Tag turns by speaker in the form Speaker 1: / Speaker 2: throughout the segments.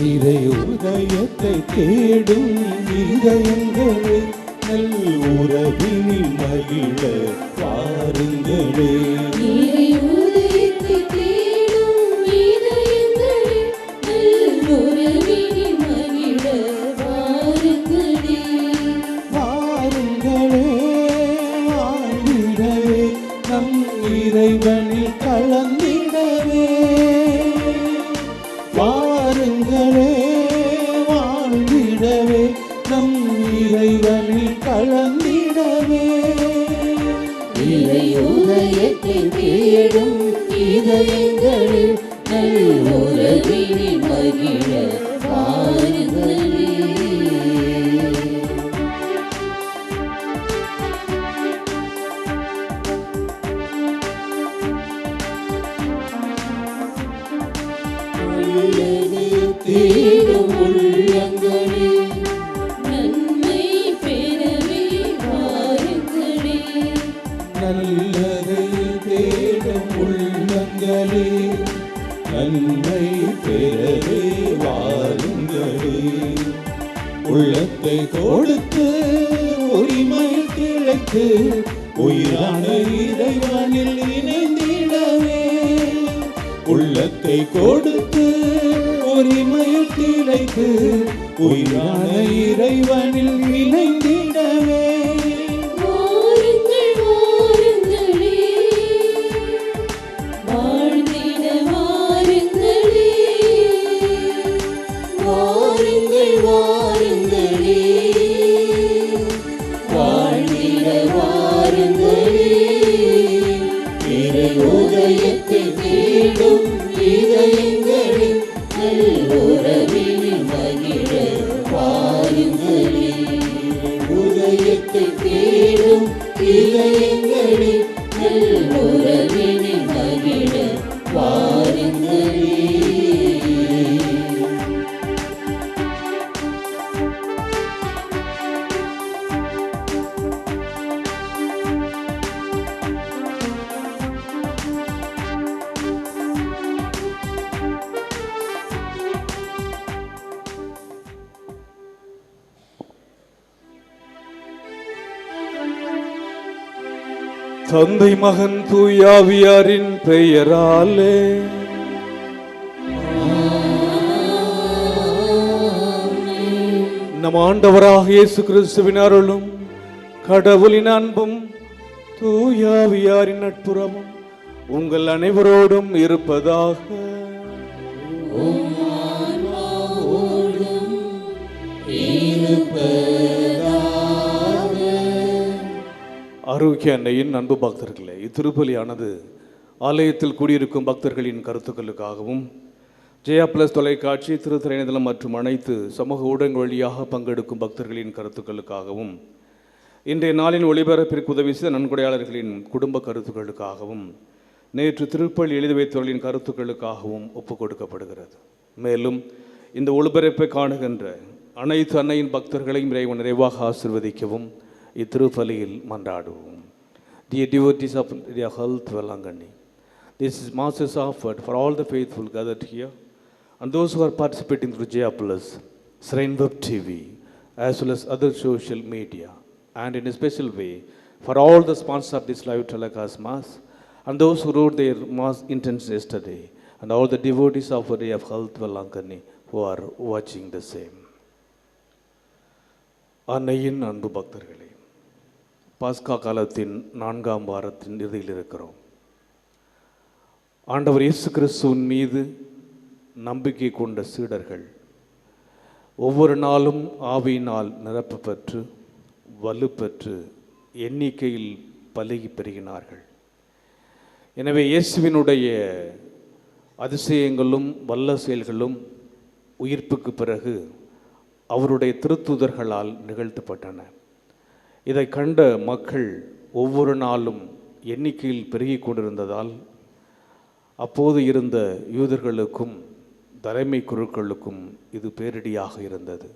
Speaker 1: இறை உதயத்தை தேடும் இதயங்களே, நல் உறவினில் மகிழ வாருங்களே.
Speaker 2: இறை உதயத்தை தேடும் இதயங்களே, நல் உறவினில் மகிழ வாருங்களே.
Speaker 1: வாருங்களே, வாழ்ந்திடவே நம் இறைவனில் கலந்திடவே. வாருங்களே, வாழ்ந்திடவே நம் இறைவனில் கலந்திடவே.
Speaker 2: இறை உதயத்தை தேடும் இதயங்களே, நல் உறவினில் மகிழ வாருங்களே. தேடும் உள்ளங்களே, நன்மை பெறவே வாருங்களே.
Speaker 1: நல்லதை தேடும் உள்ளங்களே, நன்மை பெறவே வாருங்களே. உள்ளத்தை கொடுத்து உரிமையில் கிளைத்து உயிரான இறைவனில் இணைந்திடவே. உள்ளத்தை கொடுத்து உரிமையில் கிளைத்து உயிரான இறைவனில் இணைந்திடவே.
Speaker 2: வாருங்கள் வாருங்களே, வாழ்ந்திட வாருங்களே. வாருங்கள் வாருங்களே, வாழ்ந்திட வாருங்களே. இறை உதயத்தை தேடும் இதயங்களே, நல் உறவினில் மகிழ வாருங்களே. உதயத்தை தேடும் இதயங்களே, நல் உறவினில் மகிழ வாருங்களே.
Speaker 3: தந்தை மகன் தூயாவியாரின் பெயராலே நம் ஆண்டவராக இயேசு கிறிஸ்துவின் அருளும் கடவுளின் அன்பும் தூயாவியாரின் நட்புறமும் உங்கள் அனைவரோடும் இருப்பதாக. ஆரோக்கிய அன்னையின் அன்பு பக்தர்களே, இத்திருப்பலியானது ஆலயத்தில் கூடியிருக்கும் பக்தர்களின் கருத்துக்களுக்காகவும் ஜெயா பிளஸ் தொலைக்காட்சி, திருத்தர இணையதளம் மற்றும் அனைத்து சமூக ஊடகங்கள் வழியாக பங்கெடுக்கும் பக்தர்களின் கருத்துக்களுக்காகவும் இன்றைய நாளின் ஒளிபரப்பிற்கு உதவி செய்த நன்கொடையாளர்களின் குடும்ப கருத்துக்களுக்காகவும் நேற்று திருப்பலி எழுதி வைத்தவர்களின் கருத்துக்களுக்காகவும் ஒப்புக் கொடுக்கப்படுகிறது. மேலும் இந்த ஒளிபரப்பை காணுகின்ற அனைத்து அன்னையின் பக்தர்களையும் இறைவன் நிறைவாக ஆசீர்வதிக்கவும் இத்திருப்பலியில் மன்றாடுவோம். Dear devotees of Dear Health Velangani, this is Master's offered for all the faithful gathered here and those who are participating through Jaya Plus, Shrine Web TV, as well as other social media, and in a special way for all the sponsors of this live telecast Mass and those who wrote their Mass intentions yesterday, and all the devotees of Day of Health Velangani who are watching the same. அன்னையின் அன்பு பக்தர்களே, பாஸ்கா காலத்தின் 4ஆம் வாரத்தின் இறுதியில் இருக்கிறோம். ஆண்டவர் இயேசு கிறிஸ்துவின் மீது நம்பிக்கை கொண்ட சீடர்கள் ஒவ்வொரு நாளும் ஆவியினால் நிரப்ப பெற்று வலுப்பெற்று எண்ணிக்கையில் பலுகி பெருகினார்கள். எனவே இயேசுவினுடைய அதிசயங்களும் வல்ல செயல்களும் உயிர்ப்புக்கு பிறகு அவருடைய திருத்தூதர்களால் நிகழ்த்தப்பட்டன. இதை கண்ட மக்கள் ஒவ்வொரு நாளும் எண்ணிக்கையில் பெருகி கொண்டிருந்ததால் அப்போது இருந்த யூதர்களுக்கும் தலைமை குருக்களுக்கும் இது பேரிடியாக இருந்தது.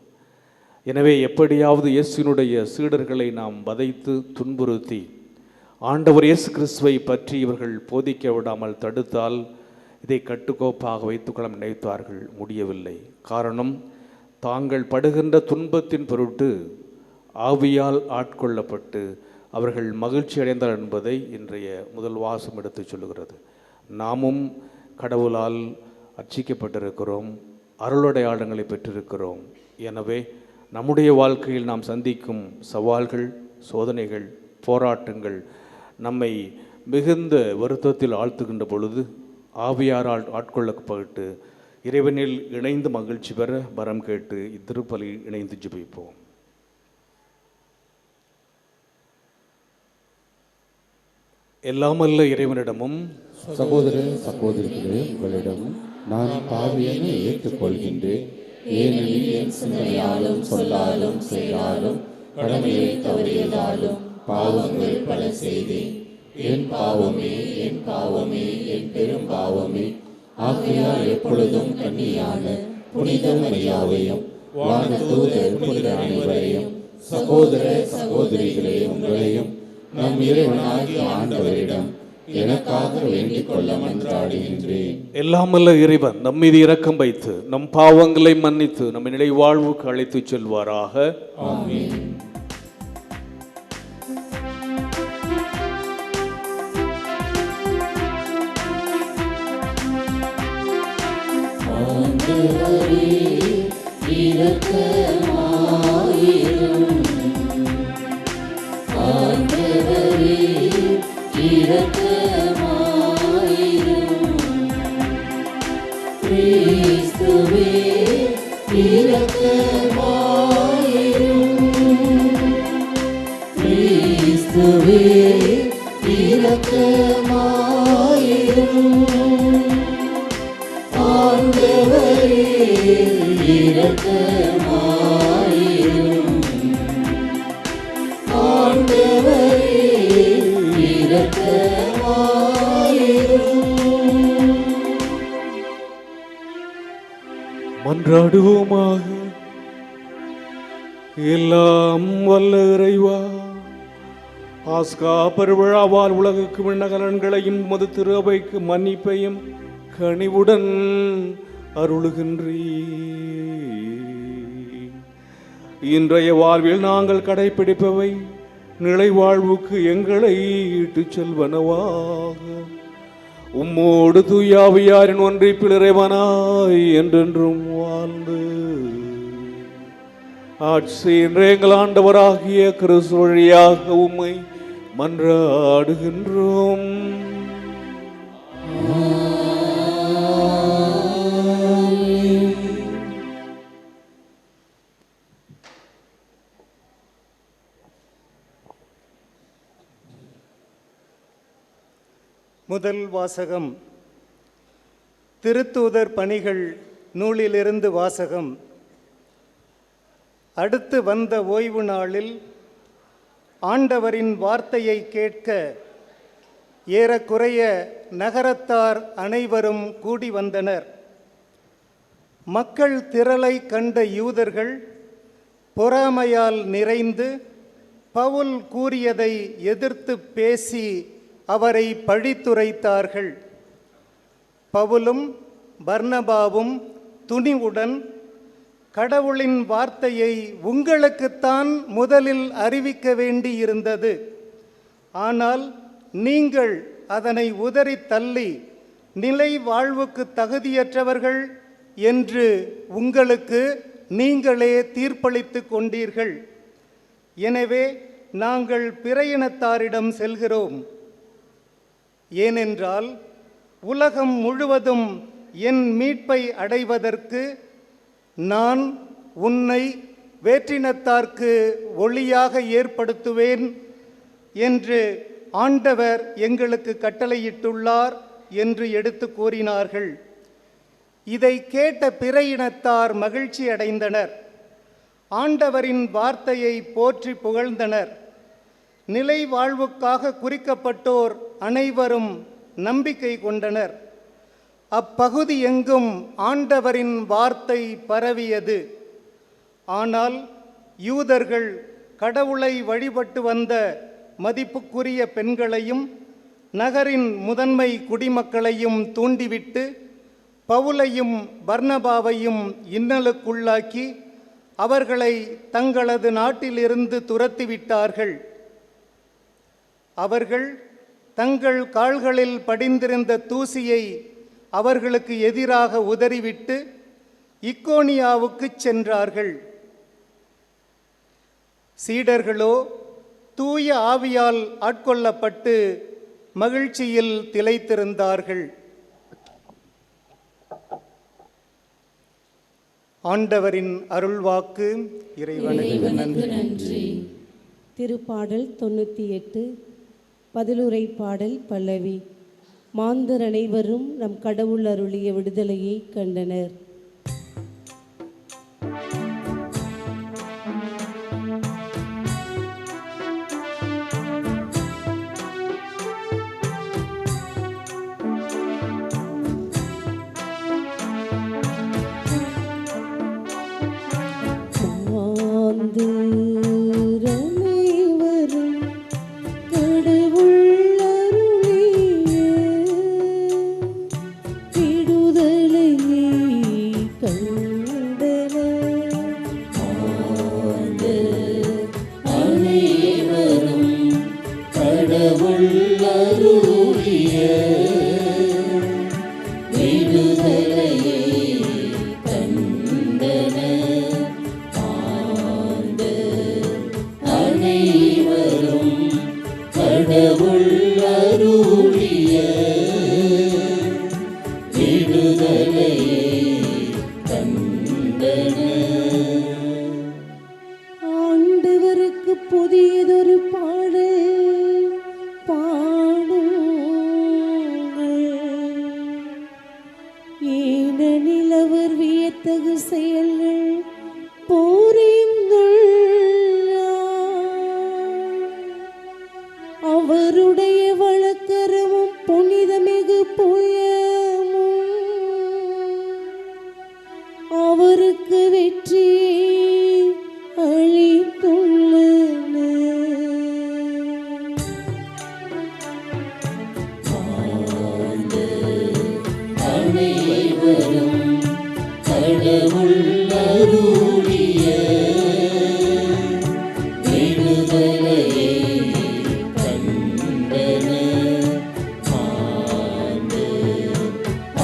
Speaker 3: எனவே எப்படியாவது இயேசுவினுடைய சீடர்களை நாம் வதைத்து துன்புறுத்தி ஆண்டவர் இயேசு கிறிஸ்துவை பற்றி இவர்கள் போதிக்க விடாமல் தடுத்தால் இதை கட்டுக்கோப்பாக வைத்துக்கொள்ள நினைத்தார்கள், முடியவில்லை. காரணம், தாங்கள் படுகின்ற துன்பத்தின் பொருட்டு ஆவியால் ஆட்கொள்ளப்பட்டு அவர்கள் மகிழ்ச்சி அடைந்தார் என்பதை இன்றைய முதல் வாசம் எடுத்து சொல்லுகிறது. நாமும் கடவுளால் அர்ச்சிக்கப்பட்டிருக்கிறோம், அருளடையாளங்களை பெற்றிருக்கிறோம். எனவே நம்முடைய வாழ்க்கையில் நாம் சந்திக்கும் சவால்கள், சோதனைகள், போராட்டங்கள் நம்மை மிகுந்த வருத்தத்தில் ஆழ்த்துகின்ற பொழுது ஆவியாரால் ஆட்கொள்ளப்பட்டு இறைவனில் இணைந்து மகிழ்ச்சி பெற வரம் கேட்டு இத்திருப்பலியில் இணைந்து ஜெபிப்போம். எல்லாமல்ல இறைவனிடமும்
Speaker 1: சகோதர சகோதரிகளே, உங்களிடம் நான் பாவியென ஏற்றுக்கொள்கின்றேன். ஏனெனில் என் சிந்தனையாலும் சொல்லாலும் செயலாலும் கடமையை தவறியதாலும் பாவங்கள் பல செய்தேன். என் பாவமே, என் பாவமே, என் பெரும் பாவமே. ஆகையால் எப்பொழுதும் கன்னியான புனித மரியாவையும் வானதூதர் புனித அனைவரையும் சகோதர சகோதரிகளே உங்களையும் நம் இறைவனாகிய ஆண்டவரிடம் எனக்காக வேண்டிக் கொள்ள மன்றாடுகின்றேன்.
Speaker 3: எல்லாமல்ல இறைவன் நம் மீது இரக்கம் வைத்து நம் பாவங்களை மன்னித்து நம்மை நிலை வாழ்வுக்கு அழைத்து செல்வாராக.
Speaker 1: ஆமென்.
Speaker 2: ஆண்டவரே இரக்கமாயிரும். ஆண்டவரே இரக்கமாயிரும். கிறிஸ்துவே இரக்கமாயிரும். கிறிஸ்துவே இரக்கமாயிரும். ஆண்டவரே இரக்கமாயிரும். ஆண்டவரே இரக்கமாயிரும்.
Speaker 3: மன்றாடுவோமாக. எல்லாம் வல்ல இறைவா, பாஸ்கா பெருவிழாவால் உலகுக்கு விண்ணகலன்களையும் உமது திரு அவைக்கு மன்னிப்பையும் கனிவுடன் அருளுகின்றீர். இன்றைய வாழ்வில் நாங்கள் கடைபிடிப்பவை நிலை வாழ்வுக்கு எங்களை இட்டுச் செல்வனவாக. உம்மோடு தூயாவியாரின் ஒன்றிப்பில் இறைவனாய் என்றென்றும் வாழ்ந்து ஆட்சியின் எங்கள் ஆண்டவராகிய கிறிஸ்து வழியாக உம்மை மன்றாடுகின்றோம்.
Speaker 4: முதல் வாசகம். திருத்தூதர் பணிகள் நூலிலிருந்து வாசகம். அடுத்து வந்த ஓய்வு நாளில் ஆண்டவரின் வார்த்தையை கேட்க ஏறக்குறைய நகரத்தார் அனைவரும் கூடி வந்தனர். மக்கள் திரளை கண்ட யூதர்கள் பொறாமையால் நிறைந்து பவுல் கூறியதை எதிர்த்து பேசி அவரை பழித்துரைத்தார்கள். பவுலும் பர்னபாவும் துணிவுடன், கடவுளின் வார்த்தையை உங்களுக்குத்தான் முதலில் அறிவிக்க வேண்டியிருந்தது, ஆனால் நீங்கள் அதனை உதறி தள்ளி நிலை வாழ்வுக்கு தகுதியற்றவர்கள் என்று உங்களுக்கு நீங்களே தீர்ப்பளித்து கொண்டீர்கள். எனவே நாங்கள் பிற இனத்தாரிடம் செல்கிறோம். ஏனென்றால் உலகம் முழுவதும் என் மீட்பை அடைவதற்கு நான் உன்னை வேற்றினத்தார்க்கு ஒளியாக ஏற்படுத்துவேன் என்று ஆண்டவர் எங்களுக்கு கட்டளையிட்டுள்ளார் என்று எடுத்து கூறினார்கள். இதை கேட்ட பிற இனத்தார் மகிழ்ச்சி அடைந்தனர். ஆண்டவரின் வார்த்தையை போற்றி புகழ்ந்தனர். நிலை வாழ்வுக்காக குறிக்கப்பட்டோர் அனைவரும் நம்பிக்கை கொண்டனர். அப்பகுதி எங்கும் ஆண்டவரின் வார்த்தை பரவியது. ஆனால் யூதர்கள் கடவுளை வழிபட்டு வந்த மதிப்புக்குரிய பெண்களையும் நகரின் முதன்மை குடிமக்களையும் தூண்டிவிட்டு பவுலையும் பர்னபாவையும் இன்னலுக்குள்ளாக்கி அவர்களை தங்களது நாட்டிலிருந்து துரத்திவிட்டார்கள். அவர்கள் தங்கள் கால்களில் படிந்திருந்த தூசியை அவர்களுக்கு எதிராக உதறிவிட்டு இக்கோனியாவுக்கு சென்றார்கள். சீடர்களோ தூய ஆவியால் ஆட்கொள்ளப்பட்டு மகிழ்ச்சியில் திளைத்திருந்தார்கள். ஆண்டவரின் அருள்வாக்கு. இறைவனுக்கு நன்றி.
Speaker 5: திருப்பாடல் 98 பதிலுரை பாடல் பல்லவி. மாந்தர் அனைவரும் நம் கடவுள் அருளிய விடுதலையை கண்டனர். ஆண்டவருக்கு புதியதொரு பாடல் பாடுங்கள், ஏனெனில் அவர் வியத்தகு செயல்கள் அவருடைய வழக்கரமும் புனிதமிகு புயமும் அவருக்கு வெற்றியை அளித்துள்ளன.
Speaker 2: அனைவரும் கடவுள் அருளிய விடுதலையை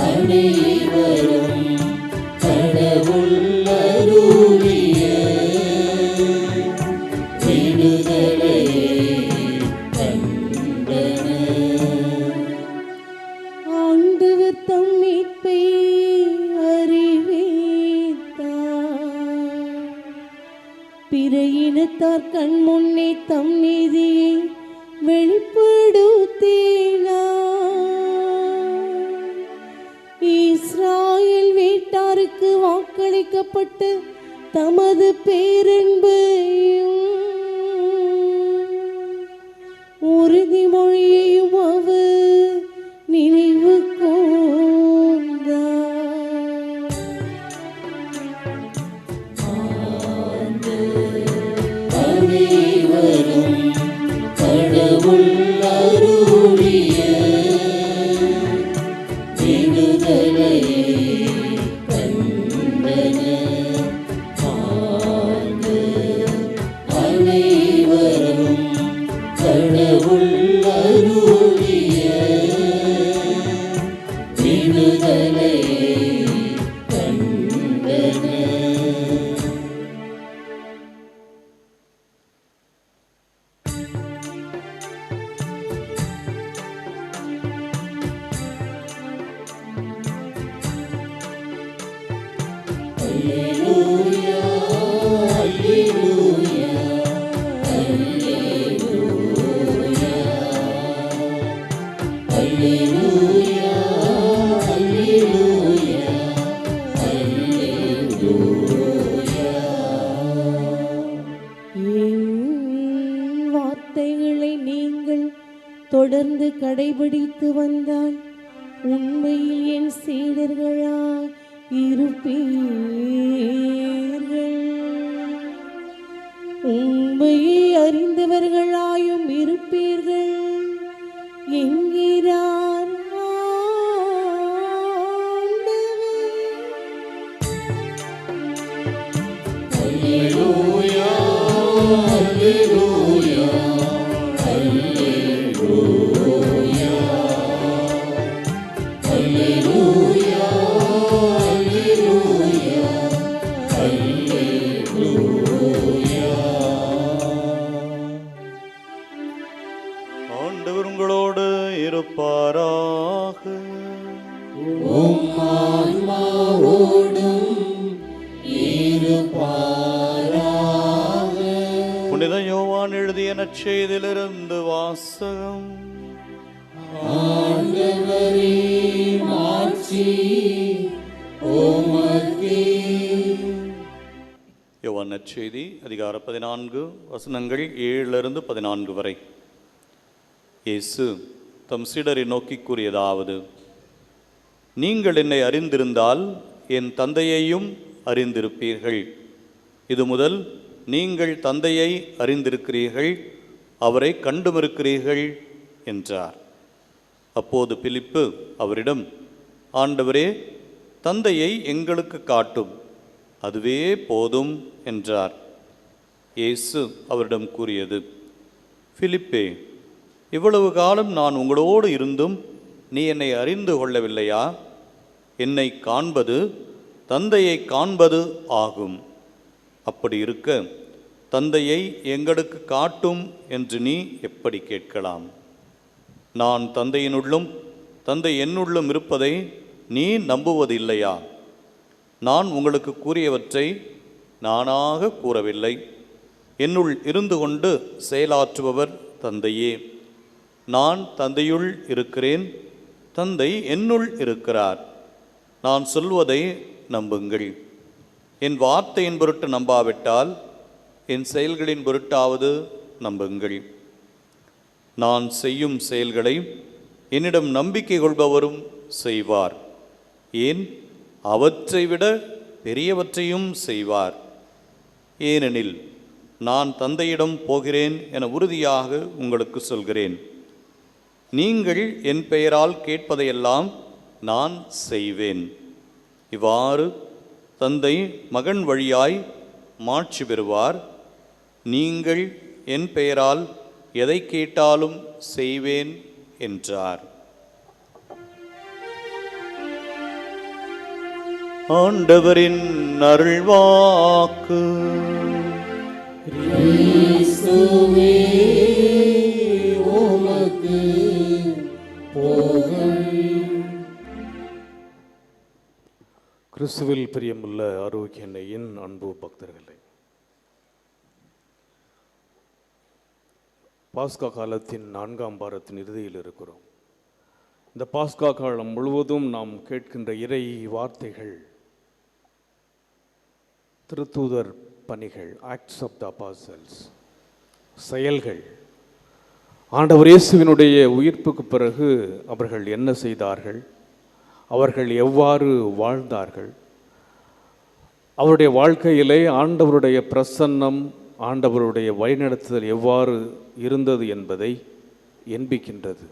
Speaker 2: அனைவரும் கடவுள் அருளிய விடுதலையை கண்டனர்.
Speaker 5: ஆண்டவர் தம் மீட்பை அறிவித்தார், பிற இனத்தார் கண் முன்னே தம் நீதியை வெளிப்படுத்தினார். இஸ்ராயேல் வீட்டாருக்கு வாக்களிக்கப்பட்ட தமது பேரன்பையும் உறுதிமொழியையும் அவர் நினைவு கூர்ந்தார்.
Speaker 2: அனைவரும் கடவுள் அருளிய விடுதலையை கண்டனர். அனைவரும் கடவுள் அருளிய விடுதலையை கண்டனர். Alleluia, Alleluia, Alleluia, Alleluia, Alleluia, Alleluia.
Speaker 5: என் வார்த்தைகளை நீங்கள் தொடர்ந்து கடைபிடித்து வந்தால் உண்மையில் என் சீடர்களாய் இருப்பீர்கள், உண்மையை அறிந்தவர்களாயும் இருப்பீர்கள். எங்கே
Speaker 2: அல்லேலூயா அல்லேலூயா அல்லேலூயா அல்லேலூயா அல்லேலூயா.
Speaker 6: ஆண்டவர் உங்களோடு இருப்பாராக. புனித யோவான் எழுதிய நற்செய்தியிலிருந்து வாசகம். யோவான் நற்செய்தி அதிகாரம் 14 வசனங்கள் 7-14 வரை. இயேசு தம் சீடரை நோக்கி கூறியதாவது: நீங்கள் என்னை அறிந்திருந்தால் என் தந்தையையும் அறிந்திருப்பீர்கள். இது முதல் நீங்கள் தந்தையை அறிந்திருக்கிறீர்கள், அவரை கண்டுமிருக்கிறீர்கள் என்றார். அப்போது பிலிப்பு அவரிடம், ஆண்டவரே, தந்தையை எங்களுக்கு காட்டும், அதுவே போதும் என்றார். இயேசு அவரிடம் கூறியது: பிலிப்பே, இவ்வளவு காலம் நான் உங்களோடு இருந்தும் நீ என்னை அறிந்து கொள்ளவில்லையா? என்னை காண்பது தந்தையை காண்பது ஆகும். அப்படி இருக்க தந்தையை எங்களுக்கு காட்டும் என்று நீ எப்படி கேட்கலாம்? நான் தந்தையினுள்ளும் தந்தை என்னுள்ளும் இருப்பதை நீ நம்புவதில்லையா? நான் உங்களுக்கு கூறியவற்றை நானாக கூறவில்லை. என்னுள் இருந்து கொண்டு செயலாற்றுபவர் தந்தையே. நான் தந்தையுள் இருக்கிறேன், தந்தை என்னுள் இருக்கிறார். நான் சொல்வதை நம்புங்கள். என் வார்த்தையின் பொருட்டு நம்பாவிட்டால் என் செயல்களின் பொருட்டாவது நம்புங்கள். நான் செய்யும் செயல்களை என்னிடம் நம்பிக்கை கொள்பவரும் செய்வார். ஏன், அவற்றை விட பெரியவற்றையும் செய்வார். ஏனெனில் நான் தந்தையிடம் போகிறேன் என உறுதியாக உங்களுக்கு சொல்கிறேன். நீங்கள் என் பெயரால் கேட்பதையெல்லாம் நான் செய்வேன். இவ்வாறு தந்தை மகன் வழியாய் மாட்சி பெறுவார். நீங்கள் என் பெயரால் எதை கேட்டாலும் செய்வேன் என்றார். ஆண்டவரின் அருள்வாக்கு.
Speaker 2: கிறிஸ்துவே உமக்கு புகழ்.
Speaker 3: கிறிஸ்துவில் பிரியமுள்ள ஆரோக்கிய எண்ணெயின் அன்பு பக்தர்களே, பாஸ்கா காலத்தின் 4ஆம் வாரத்தின் இறுதியில் இருக்கிறோம். இந்த பாஸ்கா காலம் முழுவதும் நாம் கேட்கின்ற இறை வார்த்தைகள், திருத்தூதர் பணிகள், ஆக்ட்ஸ் ஆஃப் த அப்பாசல்ஸ், செயல்கள். ஆண்டவர் இயேசுவினுடைய உயிர்ப்புக்கு பிறகு அவர்கள் என்ன செய்தார்கள், அவர்கள் எவ்வாறு வாழ்ந்தார்கள், அவருடைய வாழ்க்கையிலே ஆண்டவருடைய பிரசன்னம், ஆண்டவருடைய வழிநடத்துதல் எவ்வாறு இருந்தது என்பதை எண்பிக்கின்றது.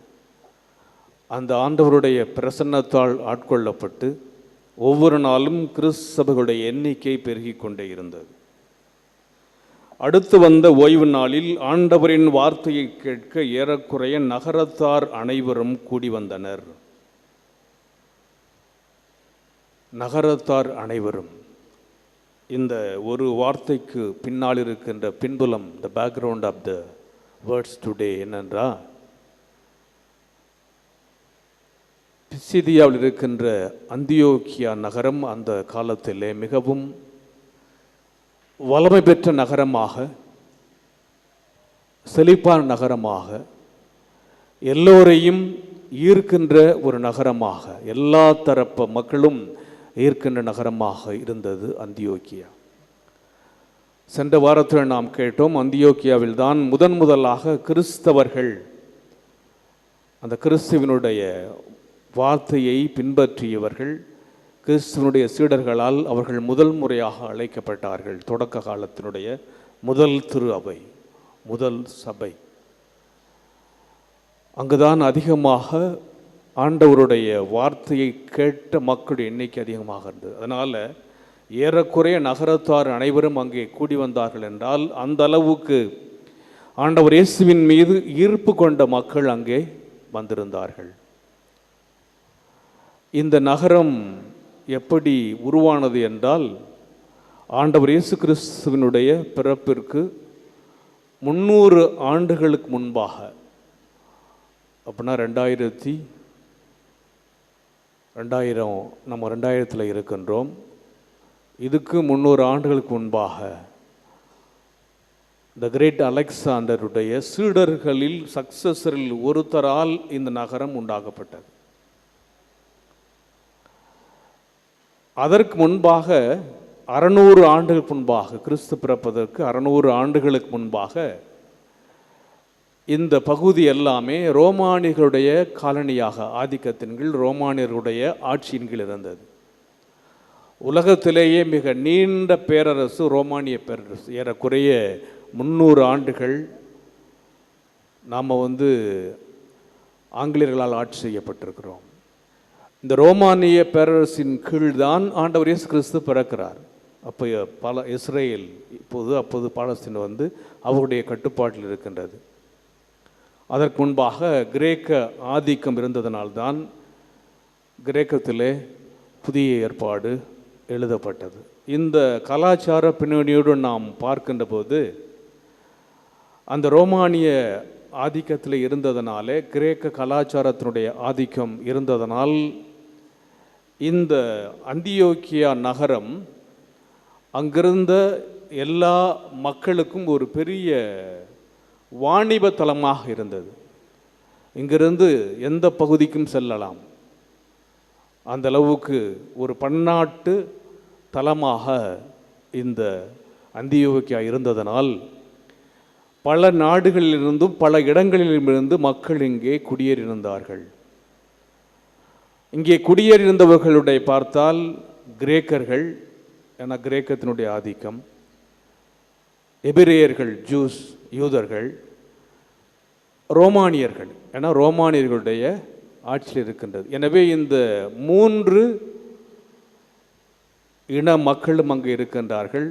Speaker 3: அந்த ஆண்டவருடைய பிரசன்னத்தால் ஆட்கொள்ளப்பட்டு ஒவ்வொரு நாளும் கிறிஸ்தவர்களுடைய எண்ணிக்கை பெருகி கொண்டே இருந்தது. அடுத்து வந்த ஓய்வு நாளில் ஆண்டவரின் வார்த்தையை கேட்க ஏறக்குறைய நகரத்தார் அனைவரும் கூடி வந்தனர். நகரத்தார் அனைவரும். இந்த ஒரு வார்த்தைக்கு பின்னால் இருக்கின்ற பின்புலம், the background of the words today என்னென்றால், பிசிதியாவில் இருக்கின்ற அந்தியோக்கியா நகரம் அந்த காலத்திலே மிகவும் வளமை பெற்ற நகரமாக, செழிப்பான நகரமாக, எல்லோரையும் ஈர்க்கின்ற ஒரு நகரமாக, எல்லா தரப்பு மக்களும் ஈர்க்கின்ற நகரமாக இருந்தது அந்தியோக்கியா. சென்ற வாரத்தில் நாம் கேட்டோம், அந்தியோக்கியாவில் தான் முதலாக கிறிஸ்தவர்கள் அந்த கிறிஸ்துவனுடைய வார்த்தையை பின்பற்றியவர்கள், கிறிஸ்துவனுடைய சீடர்களால் அவர்கள் முதல் முறையாக அழைக்கப்பட்டார்கள். தொடக்க காலத்தினுடைய முதல் திரு அவை, முதல் சபை. அங்குதான் அதிகமாக ஆண்டவருடைய வார்த்தையை கேட்ட மக்களுடைய எண்ணிக்கை அதிகமாக இருந்தது. அதனால் ஏறக்குறைய நகரத்தார் அனைவரும் அங்கே கூடி வந்தார்கள் என்றால் அந்த அளவுக்கு ஆண்டவர் இயேசுவின் மீது ஈர்ப்பு கொண்ட மக்கள் அங்கே வந்திருந்தார்கள். இந்த நகரம் எப்படி உருவானது என்றால், ஆண்டவர் இயேசு கிறிஸ்துவினுடைய பிறப்பிற்கு 300 ஆண்டுகளுக்கு முன்பாக, அப்படின்னா 2000 நம்ம 2000 இருக்கின்றோம். இதுக்கு 300 ஆண்டுகளுக்கு முன்பாக த கிரேட் அலெக்சாண்டருடைய சீடர்களில் சக்சஸரில் ஒருத்தரால் இந்த நகரம் உண்டாக்கப்பட்டது. அதற்கு முன்பாக 600 ஆண்டுகளுக்கு முன்பாக, கிறிஸ்து பிறப்பதற்கு 600 ஆண்டுகளுக்கு முன்பாக இந்த பகுதி எல்லாமே ரோமானியர்களுடைய காலனியாக, ஆதிக்கத்தின் கீழ் ரோமானியர்களுடைய ஆட்சியின் கீழ் இருந்தது. உலகத்திலேயே மிக நீண்ட பேரரசு ரோமானிய பேரரசு. ஏறக்குறைய 300 ஆண்டுகள் நாம் ஆங்கிலேயர்களால் ஆட்சி செய்யப்பட்டிருக்கிறோம். இந்த ரோமானிய பேரரசின் கீழ்தான் ஆண்டவர் இயேசு கிறிஸ்து பிறக்கிறார். அப்போ இஸ்ரேல் அப்போது பாலஸ்தீன் அவருடைய கட்டுப்பாட்டில் இருக்கின்றது. அதற்கு முன்பாக கிரேக்க ஆதிக்கம் இருந்ததனால்தான் கிரேக்கத்திலே புதிய ஏற்பாடு எழுதப்பட்டது. இந்த கலாச்சார பின்னணியோடு நாம் பார்க்கின்ற போது, அந்த ரோமானிய ஆதிக்கத்தில் இருந்ததனாலே, கிரேக்க கலாச்சாரத்தினுடைய ஆதிக்கம் இருந்ததனால், இந்த அந்தியோக்கியா நகரம் அங்கிருந்த எல்லா மக்களுக்கும் ஒரு பெரிய வாணிப தலமாக இருந்தது. இங்கிருந்து எந்த பகுதிக்கும் செல்லலாம். அந்த அளவுக்கு ஒரு பன்னாட்டு தலமாக இந்த அந்தியோக்கியா இருந்ததனால், பல நாடுகளிலிருந்தும் பல இடங்களிலிருந்து மக்கள் இங்கே குடியேறியிருந்தார்கள். இங்கே குடியேறியிருந்தவர்களுடைய பார்த்தால் கிரேக்கர்கள், என கிரேக்கத்தினுடைய ஆதிக்கம், எபிரேயர்கள், ஜூஸ், யூதர்கள், ரோமானியர்கள், என ரோமானியர்களுடைய ஆட்சியில் இருக்கின்றது. எனவே இந்த 3 இன மக்களும் அங்கே இருக்கின்றார்கள்.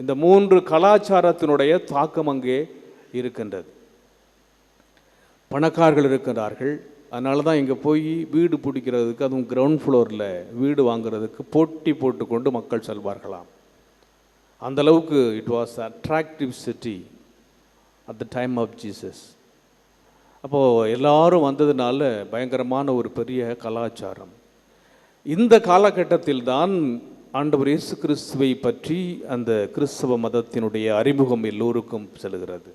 Speaker 3: இந்த 3 கலாச்சாரத்தினுடைய தாக்கம் அங்கே இருக்கின்றது. பணக்காரர்கள் இருக்கின்றார்கள். அதனால தான் இங்கே போய் வீடு பிடிக்கிறதுக்கு, அதுவும் கிரவுண்ட் ஃப்ளோரில் வீடு வாங்குறதுக்கு போட்டி போட்டுக்கொண்டு மக்கள் செல்வார்களாம். அந்தளவுக்கு it was attractive city at the time of Jesus. அப்போது எல்லாரும் வந்ததுனால பயங்கரமான ஒரு பெரிய கலாச்சாரம். இந்த காலகட்டத்தில் தான் ஆண்டவர் இயேசு கிறிஸ்துவை பற்றி அந்த கிறிஸ்தவ மதத்தினுடைய அறிமுகம் எல்லோருக்கும் செல்கிறது.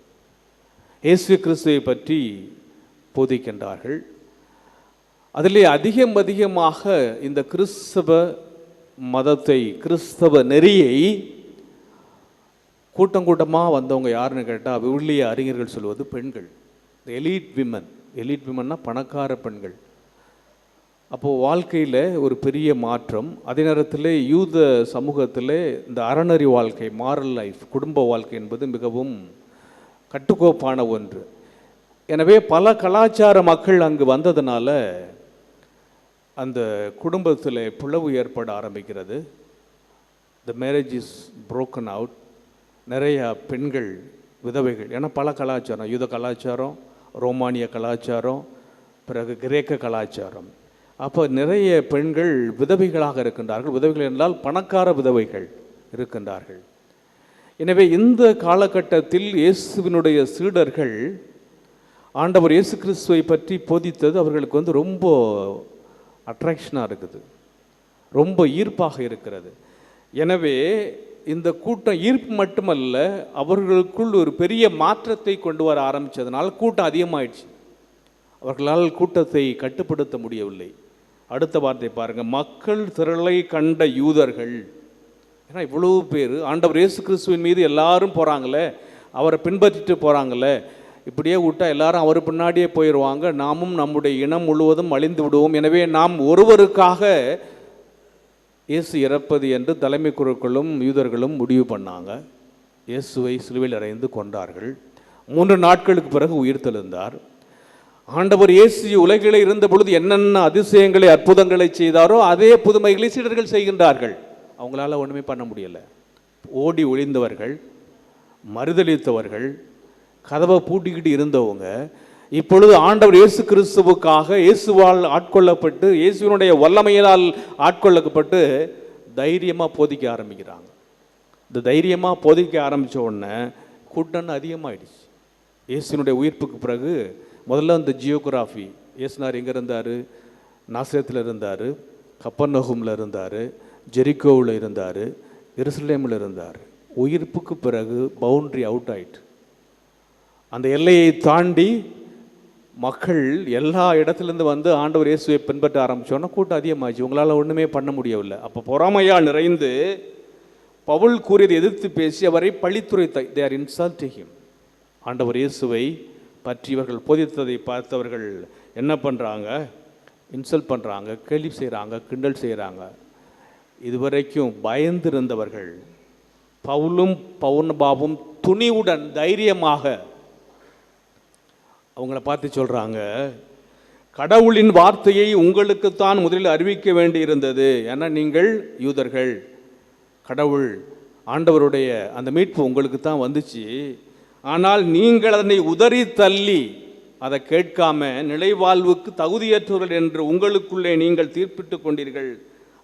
Speaker 3: இயேசு கிறிஸ்துவை பற்றி போதிக்கின்றார்கள். அதிலே அதிகமாக இந்த கிறிஸ்தவ மதத்தை, கிறிஸ்தவ நெறியை கூட்டமாக வந்தவங்க யாருன்னு கேட்டால், விவிலிய அறிஞர்கள் சொல்வது பெண்கள், எலீட் விமன். எலீட் விமன்னா பணக்கார பெண்கள். அப்போது வாழ்க்கையில் ஒரு பெரிய மாற்றம். அதே நேரத்தில் யூத சமூகத்தில் இந்த அறநெறி வாழ்க்கை, மாரல் லைஃப், குடும்ப வாழ்க்கை என்பது மிகவும் கட்டுக்கோப்பான ஒன்று. எனவே பல கலாச்சார மக்கள் அங்கு வந்ததுனால அந்த குடும்பத்தில் பிளவு ஏற்பட ஆரம்பிக்கிறது. The marriage is broken out. நிறையா பெண்கள் விதவைகள். ஏன்னா பல கலாச்சாரம், யூத கலாச்சாரம், ரோமானிய கலாச்சாரம், பிறகு கிரேக்க கலாச்சாரம். அப்போ நிறைய பெண்கள் விதவைகளாக இருக்கின்றார்கள். விதவைகள் என்றால் பணக்கார விதவைகள் இருக்கின்றார்கள். எனவே இந்த காலகட்டத்தில் இயேசுவினுடைய சீடர்கள் ஆண்டவர் இயேசு கிறிஸ்துவை பற்றி போதித்தது அவர்களுக்கு ரொம்ப அட்ராக்ஷனாக இருக்குது, ரொம்ப ஈர்ப்பாக இருக்கிறது. எனவே இந்த கூட்டம் ஈர்ப்பு மட்டுமல்ல, அவர்களுக்குள் ஒரு பெரிய மாற்றத்தை கொண்டு வர ஆரம்பித்ததுனால் கூட்டம் அதிகமாயிடுச்சு. அவர்களால் கூட்டத்தை கட்டுப்படுத்த முடியவில்லை. அடுத்த வார்த்தை பாருங்கள், மக்கள் திரளை கண்ட யூதர்கள். ஏன்னா இவ்வளோ பேர் ஆண்டவர் இயேசு கிறிஸ்துவின் மீது எல்லாரும் போகிறாங்களே, அவரை பின்பற்றிட்டு போகிறாங்களே, இப்படியே விட்டால் எல்லாரும் அவர் பின்னாடியே போயிடுவாங்க, நாமும் நம்முடைய இனம் முழுவதும் அழிந்து விடுவோம். எனவே நாம் ஒருவருக்காக இயேசு இறப்பது என்று தலைமை குருக்களும் யூதர்களும் முடிவு பண்ணாங்க. இயேசுவை சிலுவையில் அறைந்து கொண்டார்கள். 3 நாட்களுக்கு பிறகு உயிர் தெழுந்தார். ஆண்டவர் இயேசு உலகிலே இருந்த பொழுது என்னென்ன அதிசயங்களை, அற்புதங்களை செய்தாரோ அதே புதுமைகளை சீடர்கள் செய்கின்றார்கள். அவங்களால ஒன்றுமே பண்ண முடியலை. ஓடி ஒளிந்தவர்கள், மறுதளித்தவர்கள், கதவை பூட்டிக்கிட்டு இருந்தவங்க இப்பொழுது ஆண்டவர் இயேசு கிறிஸ்துவுக்காக இயேசுவால் ஆட்கொள்ளப்பட்டு இயேசுவினுடைய வல்லமையினால் ஆட்கொள்ளப்பட்டு தைரியமாக போதிக்க ஆரம்பிக்கிறாங்க. இந்த தைரியமாக போதிக்க ஆரம்பித்த உடனே கூட்டம் அதிகமாகிடுச்சு. இயேசுனுடைய உயிர்ப்புக்கு பிறகு முதல்ல இந்த ஜியோகிராஃபி, இயேசுனார் எங்கே இருந்தார்? நாசரேத்தில் இருந்தார், கப்பர்நகூமில் இருந்தார், ஜெரிக்கோவில் இருந்தார், எருசலேமில் இருந்தார். உயிர்ப்புக்கு பிறகு பவுண்ட்ரி அவுட் ஆயிட்டு, அந்த எல்லையை தாண்டி மக்கள் எல்லா இடத்துலேருந்து வந்து ஆண்டவர் இயேசுவை பின்பற்ற ஆரம்பித்தோன்னா கூட்டம் அதிகமாகிடுச்சு. உங்களால் ஒன்றுமே பண்ண முடியவில்லை. அப்போ பொறாமையால் நிறைந்து பவுல் கூறியதை எதிர்த்து பேசி அவரை பழித்துரைத்த. They are insulting him. ஆண்டவர் இயேசுவை பற்றி இவர்கள் போதித்ததை பார்த்தவர்கள் என்ன பண்ணுறாங்க? இன்சல்ட் பண்ணுறாங்க, கேலி செய்கிறாங்க, கிண்டல் செய்கிறாங்க. இதுவரைக்கும் பயந்திருந்தவர்கள் பவுலும் பவுனபாவும் துணிவுடன் தைரியமாக அவங்கள பார்த்து சொல்கிறாங்க, கடவுளின் வார்த்தையை உங்களுக்குத்தான் முதலில் அறிவிக்க வேண்டி இருந்தது. ஏன்னா நீங்கள் யூதர்கள், கடவுள் ஆண்டவருடைய அந்த மீட்பு உங்களுக்கு தான் வந்துச்சு. ஆனால் நீங்கள் அதனை உதறி தள்ளி அதை கேட்காம நிலைவாழ்வுக்கு தகுதியற்றவர்கள் என்று உங்களுக்குள்ளே நீங்கள் தீர்ப்பிட்டு கொண்டீர்கள்.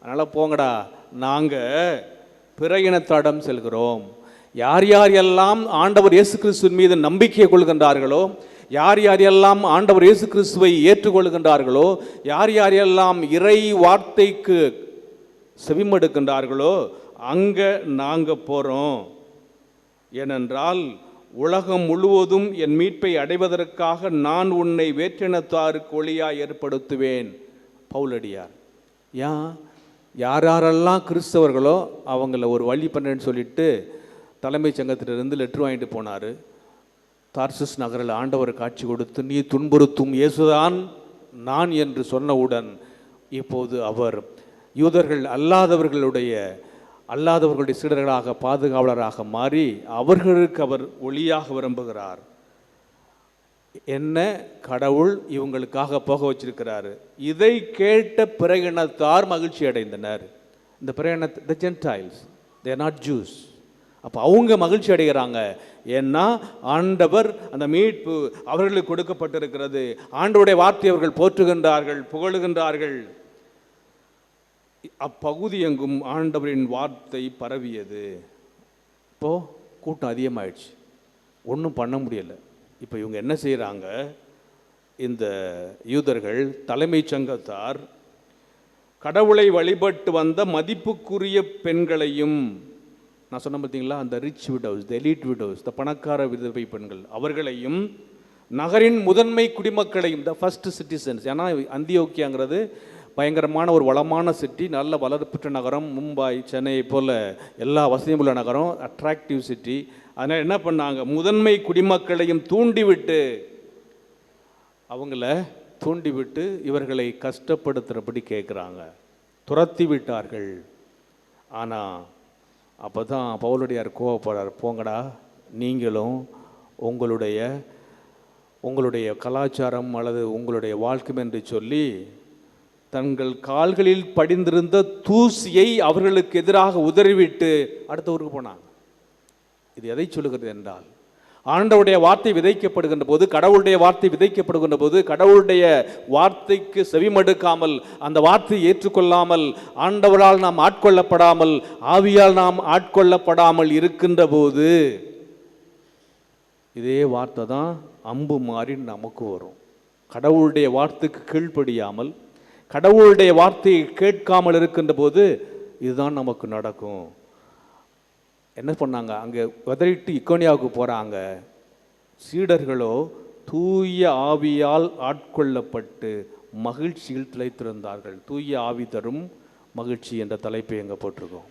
Speaker 3: அதனால் போங்கடா, நாங்கள் பிற இனத்தடம் செல்கிறோம். யார் யார் எல்லாம் ஆண்டவர் இயேசு கிறிஸ்துவின் மீது நம்பிக்கை கொள்கின்றார்களோ, யார் யார் எல்லாம் ஆண்டவர் இயேசு கிறிஸ்துவை ஏற்றுக்கொள்கின்றார்களோ, யார் யார் எல்லாம் இறை வார்த்தைக்கு செவிமடுக்கின்றார்களோ அங்கே நாங்கள் போகிறோம். ஏனென்றால் உலகம் முழுவதும் என் மீட்பை அடைவதற்காக நான் உன்னை வேற்றினத்தாருக்கு ஒளியாக ஏற்படுத்துவேன். பவுலடியார் யார் யாரெல்லாம் கிறிஸ்தவர்களோ அவங்கள ஒரு வழி பண்ணுறேன்னு சொல்லிட்டு தலைமைச் சங்கத்திலிருந்து லெட்ரு வாங்கிட்டு போனார். தார்சஸ் நகரில் ஆண்டவர் காட்சி கொடுத்து, நீ துன்புறுத்தும் இயேசுதான் நான் என்று சொன்னவுடன் இப்போது அவர் யூதர்கள் அல்லாதவர்களுடைய சீடர்களாக பாதுகாவலராக மாறி அவர்களுக்கு அவர் ஒளியாக விரும்புகிறார். என்ன கடவுள் இவங்களுக்காக போக வச்சிருக்கிறாரு. இதை கேட்ட பிற இனத்தார் மகிழ்ச்சி அடைந்தனர். இந்த பிற இன the gentiles, they are not Jews. அப்போ அவங்க மகிழ்ச்சி அடைகிறாங்க. ஏன்னா ஆண்டவர் அந்த மீட்பு அவர்களுக்கு கொடுக்கப்பட்டிருக்கிறது. ஆண்டவருடைய வார்த்தை அவர்கள் போற்றுகின்றார்கள், புகழுகின்றார்கள். அப்பகுதி எங்கும் ஆண்டவரின் வார்த்தை பரவியது. இப்போது கூட்டம் அதிகமாகிடுச்சு, ஒன்றும் பண்ண முடியலை. இப்போ இவங்க என்ன செய்கிறாங்க? இந்த யூதர்கள் தலைமைச் சங்கத்தார் கடவுளை வழிபட்டு வந்த மதிப்புக்குரிய பெண்களையும், நான் சொன்ன பார்த்தீங்களா, அந்த ரிச் விடோஸ், த எலீட் விடோஸ், இந்த பணக்கார விதவை பெண்கள், அவர்களையும் நகரின் முதன்மை குடிமக்களையும், த ஃபர்ஸ்ட் சிட்டிசன்ஸ். ஏன்னா அந்தியோக்கியாங்கிறது பயங்கரமான ஒரு வளமான சிட்டி, நல்ல வளர்ப்புற்ற நகரம். மும்பாய், சென்னை போல் எல்லா வசதியும் உள்ள நகரம், அட்ராக்டிவ் சிட்டி. அதனால் என்ன பண்ணாங்க? முதன்மை குடிமக்களையும் தூண்டிவிட்டு இவர்களை கஷ்டப்படுத்துகிறபடி கேட்குறாங்க, துரத்தி விட்டார்கள். ஆனால் அப்போ தான் பவுலடியார் கோவப்படுறார். போங்கடா, நீங்களும் உங்களுடைய கலாச்சாரம் அல்லது உங்களுடைய வாழ்க்கை என்று சொல்லி தங்கள் கால்களில் படிந்திருந்த தூசியை அவர்களுக்கு எதிராக உதறிவிட்டு அடுத்த ஊருக்கு போனாங்க. இது எதை சொல்லுகிறது என்றால், ஆண்டவருடைய வார்த்தை விதைக்கப்படுகின்ற போது, கடவுளுடைய வார்த்தை விதைக்கப்படுகின்ற போது, கடவுளுடைய வார்த்தைக்கு செவிமடுக்காமல், அந்த வார்த்தையை ஏற்றுக்கொள்ளாமல், ஆண்டவரால் நாம் ஆட்கொள்ளப்படாமல், ஆவியால் நாம் ஆட்கொள்ளப்படாமல் இருக்கின்ற போது இதே வார்த்தை தான் அம்பு மாறி நமக்கு வரும். கடவுளுடைய வார்த்தைக்கு கீழ்ப்படியாமல், கடவுளுடைய வார்த்தையை கேட்காமல் இருக்கின்ற போது இதுதான் நமக்கு நடக்கும். என்ன பண்ணாங்க? அங்கே உதறிட்டு இக்கோனியாவுக்கு போகிறாங்க. சீடர்களோ தூய ஆவியால் ஆட்கொள்ளப்பட்டு மகிழ்ச்சியில் திளைத்திருந்தார்கள். தூய ஆவி தரும் மகிழ்ச்சி என்ற தலைப்பை எங்கே போட்டிருக்கோம்.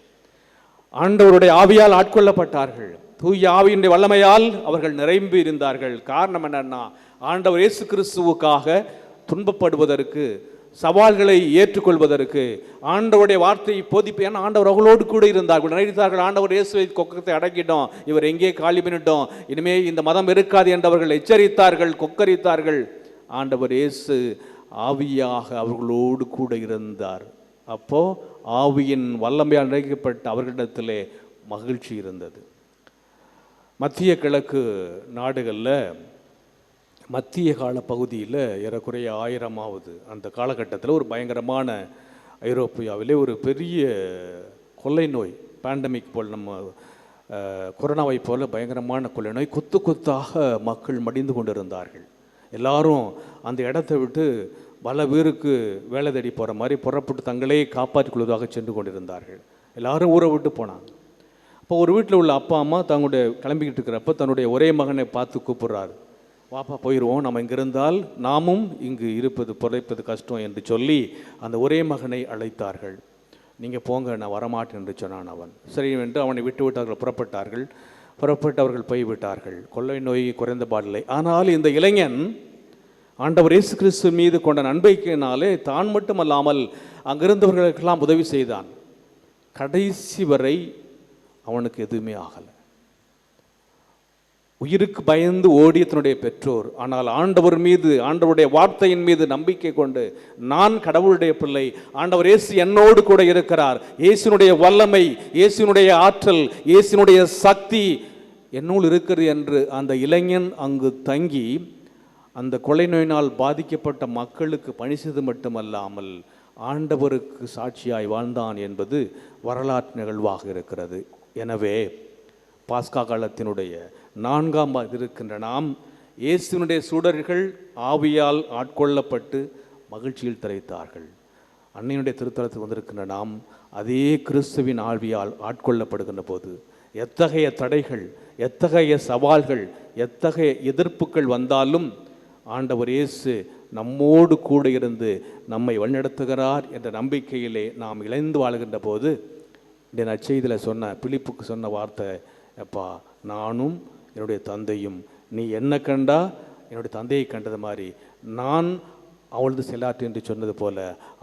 Speaker 3: ஆண்டவருடைய ஆவியால் ஆட்கொள்ளப்பட்டார்கள். தூய ஆவியினுடைய வல்லமையால் அவர்கள் நிரம்பி இருந்தார்கள். காரணம் என்னன்னா, ஆண்டவர் இயேசு கிறிஸ்துவுக்காக துன்பப்படுவதற்கு, சவால்களை ஏற்றுக்கொள்வதற்கு, ஆண்டவருடைய வார்த்தையை போதிப்பு. ஏன்னா ஆண்டவர் அவர்களோடு கூட இருந்தார்கள். நினைத்தார்கள், ஆண்டவர் இயேசுவை கொக்கத்தை அடக்கிட்டோம், இவர் எங்கே காலி பண்ணிட்டோம், இனிமேல் இந்த மதம் இருக்காது என்றவர்கள் எச்சரித்தார்கள், கொக்கரித்தார்கள். ஆண்டவர் இயேசு ஆவியாக அவர்களோடு கூட இருந்தார். அப்போ ஆவியின் வல்லமையால் நிறைக்கப்பட்ட அவர்களிடத்திலே மகிழ்ச்சி இருந்தது. மத்திய கிழக்கு நாடுகளில் மத்திய கால பகுதியில் ஏறக்குறைய 1000ஆவது அந்த காலகட்டத்தில் ஒரு பயங்கரமான ஐரோப்பியாவிலே ஒரு பெரிய கொள்ளை நோய், பேண்டமிக் போல், நம்ம கொரோனாவை போல பயங்கரமான கொள்ளை நோய், கொத்து கொத்தாக மக்கள் மடிந்து கொண்டிருந்தார்கள். எல்லாரும் அந்த இடத்தை விட்டு பல பேருக்கு வேலை தேடி போகிற மாதிரி புறப்பட்டு தங்களே காப்பாற்றிக் கொள்வதாக சென்று கொண்டிருந்தார்கள். எல்லாரும் ஊரை விட்டு போனாங்க. அப்போ ஒரு வீட்டில் உள்ள அப்பா அம்மா தங்களுடைய கிளம்பிக்கிட்டு இருக்கிறப்ப தன்னுடைய ஒரே மகனை பார்த்து கூப்பிட்றாரு, வாப்பா போயிடுவோம், நம்ம இங்கே இருந்தால் நாமும் இங்கு இருப்பது புதைப்பது கஷ்டம் என்று சொல்லி அந்த ஒரே மகனை அழைத்தார்கள். நீங்கள் போங்க, நான் வரமாட்டேன் என்று சொன்னான் அவன். சரி என்று அவனை விட்டு அவர்கள் புறப்பட்டார்கள். புறப்பட்டவர்கள் போய்விட்டார்கள். கொள்ளை நோய் குறைந்த பாடில்லை. ஆனால் இந்த இளைஞன் ஆண்டவர் இயேசு கிறிஸ்து மீது கொண்ட நம்பிக்கையினாலே தான் மட்டுமல்லாமல் அங்கிருந்தவர்களுக்கெல்லாம் உதவி செய்தான். கடைசி வரை அவனுக்கு எதுவுமே ஆகலை. உயிருக்கு பயந்து ஓடிய தன்னுடைய பெற்றோர், ஆனால் ஆண்டவர் மீது, ஆண்டவருடைய வார்த்தையின் மீது நம்பிக்கை கொண்டு, நான் கடவுளுடைய பிள்ளை, ஆண்டவர் இயேசு என்னோடு கூட இருக்கிறார், இயேசுனுடைய வல்லமை, இயேசுனுடைய ஆற்றல், இயேசுனுடைய சக்தி என்னுள் இருக்கிறது என்று அந்த இளைஞன் அங்கு தங்கி அந்த கொலை நோயினால் பாதிக்கப்பட்ட மக்களுக்கு பணி செய்து மட்டுமல்லாமல் ஆண்டவருக்கு சாட்சியாய் வாழ்ந்தான் என்பது வரலாற்று நிகழ்வாக இருக்கிறது. எனவே பாஸ்கா காலத்தினுடைய 4ஆம் இருக்கின்ற நாம் இயேசுனுடைய சூடர்கள் ஆவியால் ஆட்கொள்ளப்பட்டு மகிழ்ச்சியில் திளைத்தார்கள். அன்னையினுடைய திருத்தலத்துக்கு வந்திருக்கின்ற நாம் அதே கிறிஸ்துவின் ஆவியால் ஆட்கொள்ளப்படுகின்ற போது எத்தகைய தடைகள், எத்தகைய சவால்கள், எத்தகைய எதிர்ப்புகள் வந்தாலும் ஆண்டவர் இயேசு நம்மோடு கூட இருந்து நம்மை வழிநடத்துகிறார் என்ற நம்பிக்கையிலே நாம் இணைந்து வாழ்கின்ற போது இந்த நற்செய்தியில் சொன்ன பிலிப்புக்கு சொன்ன வார்த்தை, எப்பா நானும் என்னுடைய தந்தையும், நீ என்ன கண்டா என்னுடைய தந்தையை கண்டது மாதிரி நான் அவளது செல்லாற்று என்று சொன்னது போல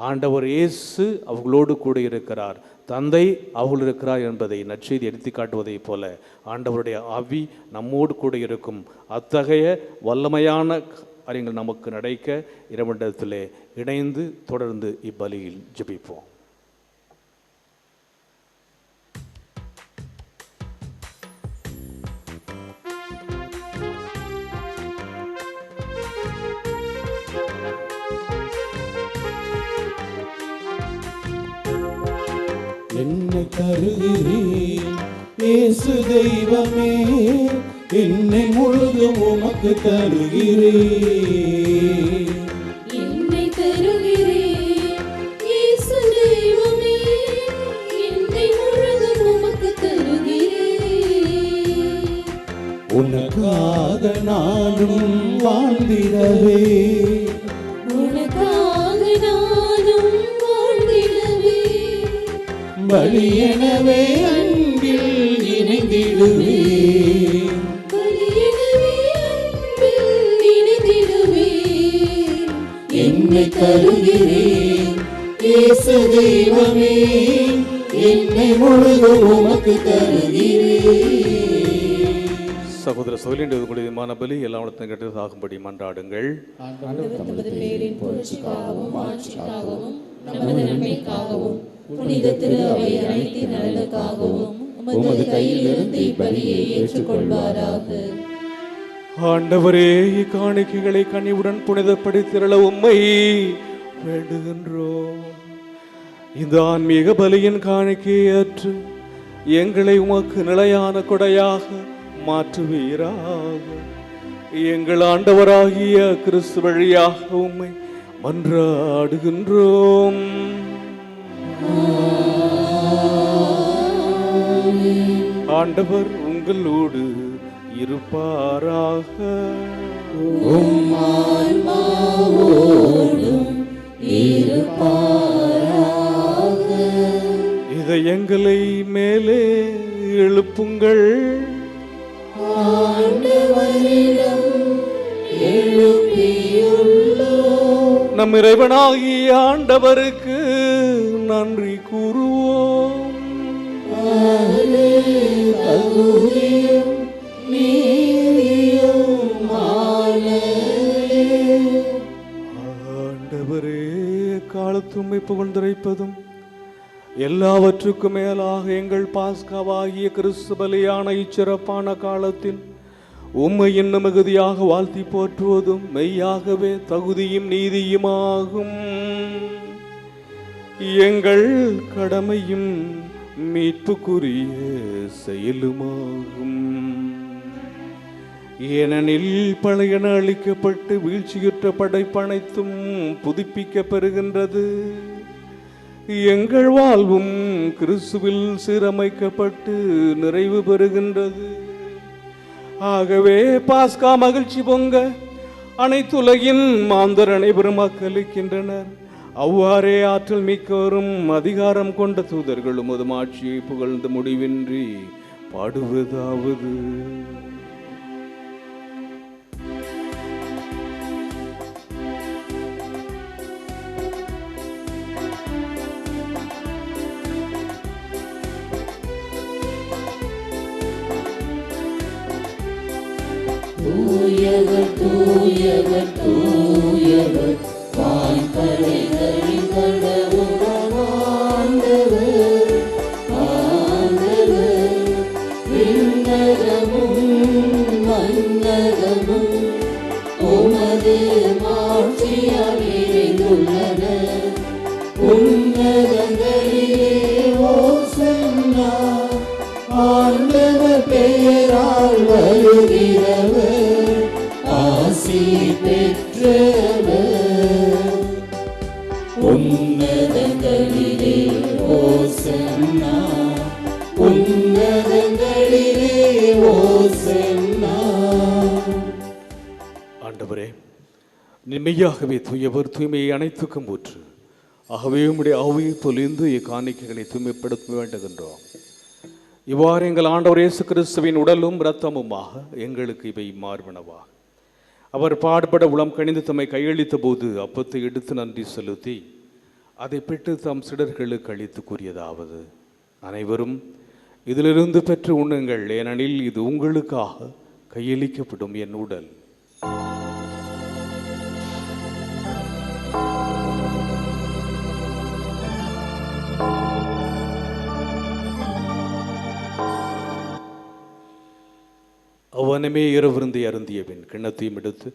Speaker 3: ஆண்டவர் இயேசு அவர்களோடு கூட இருக்கிறார், தந்தை அவர்கள் இருக்கிறார் என்பதை நற்செய்தி எடுத்து காட்டுவதை போல ஆண்டவருடைய ஆவி நம்மோடு கூட இருக்கும். அத்தகைய வல்லமையான காரியங்கள் நமக்கு நடக்க இரவிடத்திலே இணைந்து தொடர்ந்து இப்பலியில் ஜெபிப்போம்.
Speaker 1: என்னை தருகிறேன் இயேசு தெய்வமே, என்னை முழுதும் உமக்கு தருகிறேன்.
Speaker 2: என்னை தருகிறேன் இயேசு தெய்வமே, என்னை முழுதும் உமக்கு தருகிறேன்.
Speaker 1: உனக்காக நானும் வாழ்ந்திடவே,
Speaker 2: உனக்காக நானும் வாழ்ந்திடவே,
Speaker 1: பலியெனவே அன்பில் இணைந்திடுவேன்.
Speaker 2: பலியிடவே அன்பில் இணைந்திடுவேன்.
Speaker 1: என்னை தருகிறேன் இயேசு தெய்வமே, என்னை முழுதும் உமக்கு தருகிறேன்.
Speaker 3: சகோதர சோலின் பலி எல்லாவற்றையும் கெட்டதாகும்படி மன்றாடுங்கள்.
Speaker 5: தமது பேரின் புகழ்ச்சிக்காகவும் ஆட்சிக்காகவும் நமது நன்மைக்காகவும் புனித திரு அவை அனைத்தின் நலனுக்காகவும் உமது கையில் இருந்து இப்பலியை ஏற்றுக்கொள்வாராக.
Speaker 3: ஆண்டவரே, இக்காணிக்கைகளை கனிவுடன் புனிதப்படுத்திரள உம்மை வேண்டுகின்றோம். இந்த ஆன்மீக பலியின் காணிக்கையை ஏற்று எங்களை உமக்கு நிலையான கொடையாக மாற்றுவீராக. எங்கள் ஆண்டவராகிய கிறிஸ்து வழியாக உம்மை மன்றாடுகின்றோம். ஆண்டவர் உங்களோடு இருப்பாராக. இதை எங்களை மேலே எழுப்புங்கள். நம் இறைவனாகிய ஆண்டவருக்கு நன்றி கூறுவோம். ஆண்டவரே, காலத்தும்மை புகழ்ந்துரைப்பதும் எல்லாவற்றுக்கும் மேலாக எங்கள் பாஸ்காவாகிய கிறிஸ்து பலியான இச்சிறப்பான காலத்தில் உம்மை இன்னும் மிகுதியாக வாழ்த்தி போற்றுவதும் மெய்யாகவே தகுதியும் நீதியுமாகும். எங்கள் கடமையும் மீட்புக்குரிய செயலுமாகும். ஏனெனில் பழையன அளிக்கப்பட்டு வீழ்ச்சியுற்ற படைப்பனைத்தும் புதுப்பிக்கப் பெறுகின்றது. எங்கள் வாழ்வும் கிறிஸ்துவில் சீரமைக்கப்பட்டு நிறைவு பெறுகின்றது. ஆகவே பாஸ்கா மகிழ்ச்சி பொங்க அனைத்துலகின் மாந்தர் அனைவரும் அக்களிக்கின்றனர். அவ்வாறே ஆற்றல் மிக்கவரும் அதிகாரம் கொண்ட தூதர்களும் அது ஆட்சியை புகழ்ந்து முடிவின்றி பாடுவதாவது:
Speaker 1: தூயவர் தூயவர் தூயவர் வான்படைகளின் கடவுளாம் ஆண்டவர். ஆண்டவர் விண்ணகமும் மண்ணகமும் உமது மாட்சியால் நிறைந்துள்ளன. உன்னதங்களிலே ஓசன்னா, ஆண்டவர் பெயரால் வருகிறவர் ஆசி பெற்றவர். உன்னதங்களிலே ஓசன்னா, உன்னதங்களிலே ஓசன்னா.
Speaker 3: ஆண்டவரே, மெய்யாகவே தூயவர், தூய்மையை அனைத்துக்கும் ஊற்று. ஆகவே உம்முடைய ஆவியை பொழிந்து இக்காணிக்கைகளை தூய்மைப்படுத்த வேண்டுகின்றோம். இவ்வாறு எங்கள் ஆண்டவர் இயேசு கிறிஸ்துவின் உடலும் இரத்தமுமாக எங்களுக்கு இவை மார்பனவா. அவர் பாடுபட உளம் கணிந்து தம்மை கையளித்த போது அப்பத்தை எடுத்து நன்றி செலுத்தி அதை பெற்று தம் சிடர்களுக்கு அளித்து கூறியதாவது: அனைவரும் இதிலிருந்து பெற்று உண்ணுங்கள், ஏனெனில் இது உங்களுக்காக கையளிக்கப்படும் என் உடல். அவனமே இரவிருந்தை அருந்தியபின் கிண்ணத்தையும் எடுத்து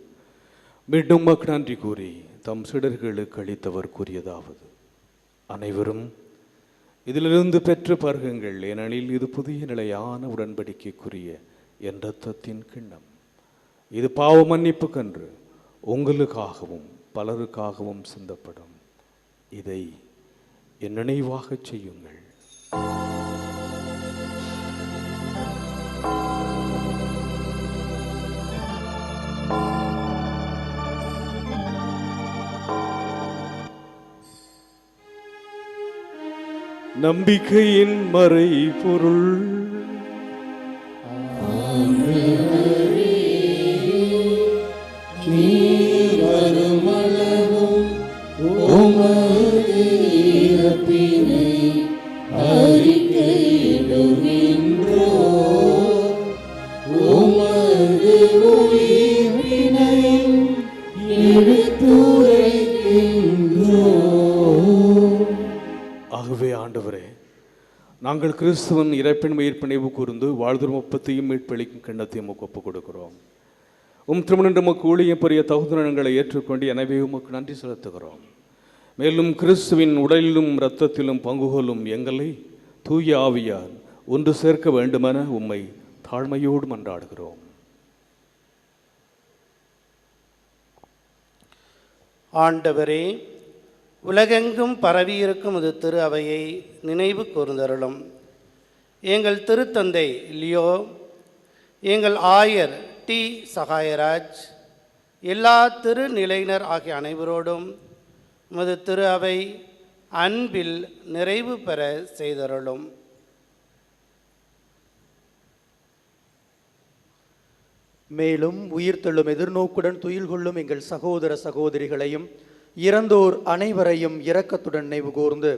Speaker 3: மீண்டும் மக்கள் நன்றி கூறி தம் சிடர்களுக்கு அளித்தவர் கூறியதாவது: அனைவரும் இதிலிருந்து பெற்று பருகுங்கள், ஏனெனில் இது புதிய நிலையான உடன்படிக்கைக்குரிய என் இரத்தத்தின் கிண்ணம். இது பாவ மன்னிப்புக்கன்று உங்களுக்காகவும் பலருக்காகவும் சிந்தப்படும். இதை என் நினைவாக செய்யுங்கள். நம்பிக்கையின் மறை பொருள்.
Speaker 1: வருமளவும் உமது இறப்பினை அறிக்கையிடுகின்றோம், உமது உயிர்ப்பினையும் எடுத்துரைக்கின்றோம்.
Speaker 3: ஆகவே ஆண்டவரே, நாங்கள் கிறிஸ்துவன் இறப்பின் உயிர்ப்பினைவு கூர்ந்து வாழ்தரும் ஒப்பத்தையும் மீட்பளிக்கும் கிண்ணத்தையும் ஒப்புக் கொடுக்கிறோம். திருமணம் உமக்கு ஊழியம் புரிய தகுதினங்களை ஏற்றுக்கொண்டு எனவே உமக்கு நன்றி செலுத்துகிறோம். மேலும் கிறிஸ்துவின் உடலிலும் இரத்தத்திலும் பங்குகொள்ளும் எங்களை தூய ஆவியால் ஒன்று சேர்க்க வேண்டுமென உம்மை தாழ்மையோடு மன்றாடுகிறோம்.
Speaker 7: ஆண்டவரே, உலகெங்கும் பரவியிருக்கும் இது திரு அவையை நினைவு கூர்ந்தருளும். எங்கள் திருத்தந்தை லியோ, எங்கள் ஆயர் டி சகாயராஜ், எல்லா திருநிலையினர் ஆகிய அனைவரோடும் உமது திரு அவை அன்பில் நிறைவு பெற செய்தருளும்.
Speaker 8: மேலும் உயிர்த்தெழும் எதிர்நோக்குடன் துயில் கொள்ளும் எங்கள் சகோதர சகோதரிகளையும் இறந்தோர் அனைவரையும் இரக்கத்துடன் நினைவு கூர்ந்து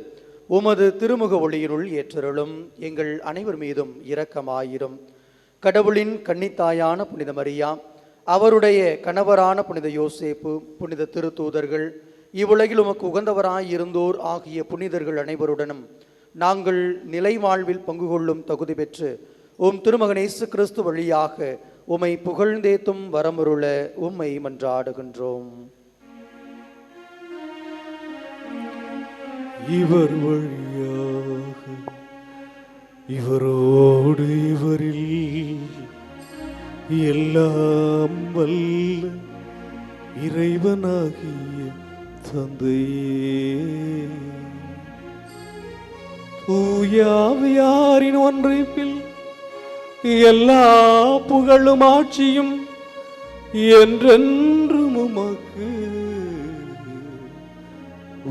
Speaker 8: உமது திருமுக ஒளியினுள் ஏற்றருளும். எங்கள் அனைவர் மீதும் இரக்கமாயிரும். கடவுளின் கன்னித்தாயான புனித மரியா, அவருடைய கணவரான புனித யோசேப்பு, புனித திருத்தூதர்கள், இவ்வுலகில் உமக்கு உகந்தவராயிருந்தோர் ஆகிய புனிதர்கள் அனைவருடனும் நாங்கள் நிலை வாழ்வில் பங்கு கொள்ளும் தகுதி பெற்று உம் திருமகன் இயேசு கிறிஸ்து வழியாக உம்மை புகழ்ந்தேத்தும் வரமருள உம்மை மன்றாடுகின்றோம்.
Speaker 3: இவர் வழியாக இவரோடு இவரில் எல்லாம் வல்ல இறைவனாகிய தந்தையே, தூய ஆவியாரின் ஒன்றிப்பில் எல்லா புகழும் ஆட்சியும் என்றென்றும் உமக்கு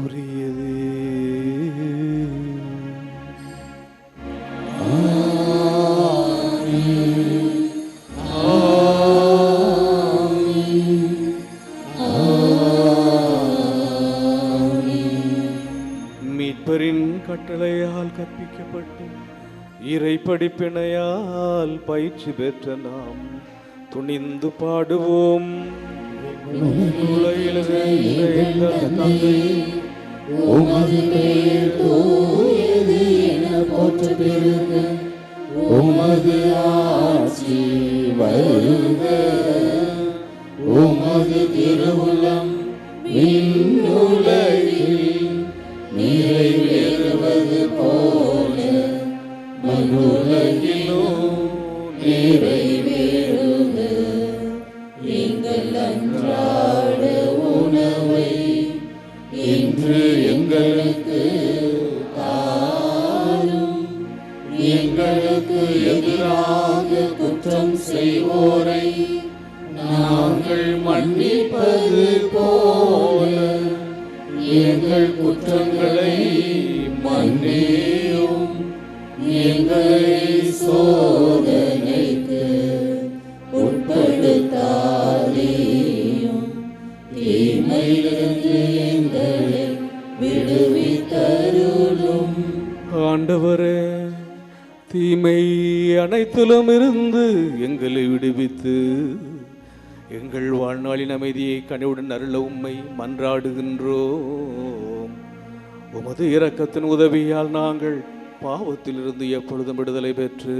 Speaker 3: உரியதே. மீட்பரின் கட்டளையால் கற்பிக்கப்பட்டு இறை படிப்பினையால் பயிற்சி பெற்ற நாம் துணிந்து பாடுவோம்.
Speaker 1: உமது பெயர் தூயது என போற்ற பெறுக. உமது ஆட்சி வருக. உமது திருவுளம் விண்ணுலகில் நிறைவேறுவது போல மண்ணுலகிலும் நிறைவேறுக. எங்கள் அன்றாட உணவை இன்று எங்களுக்கு தாரும். எங்களுக்கு எதிராக குற்றம் செய்வோரை நாங்கள் மன்னிப்பது போல எங்கள் குற்றங்களை மன்னியும். எங்களை சோதனைக்கு உட்படுத்தாதேயும். தீமையிலிருந்து எங்களை விடுவித்தருளும்.
Speaker 3: ஆண்டவரே, தீமை அனைத்திலும் இருந்து எங்களை விடுவித்து எங்கள் வாழ்நாளின் அமைதியை கனிவுடன் அருள உம்மை மன்றாடுகின்றோம். உமது இரக்கத்தின் உதவியால் நாங்கள் பாவத்திலிருந்து எப்பொழுதும் விடுதலை பெற்று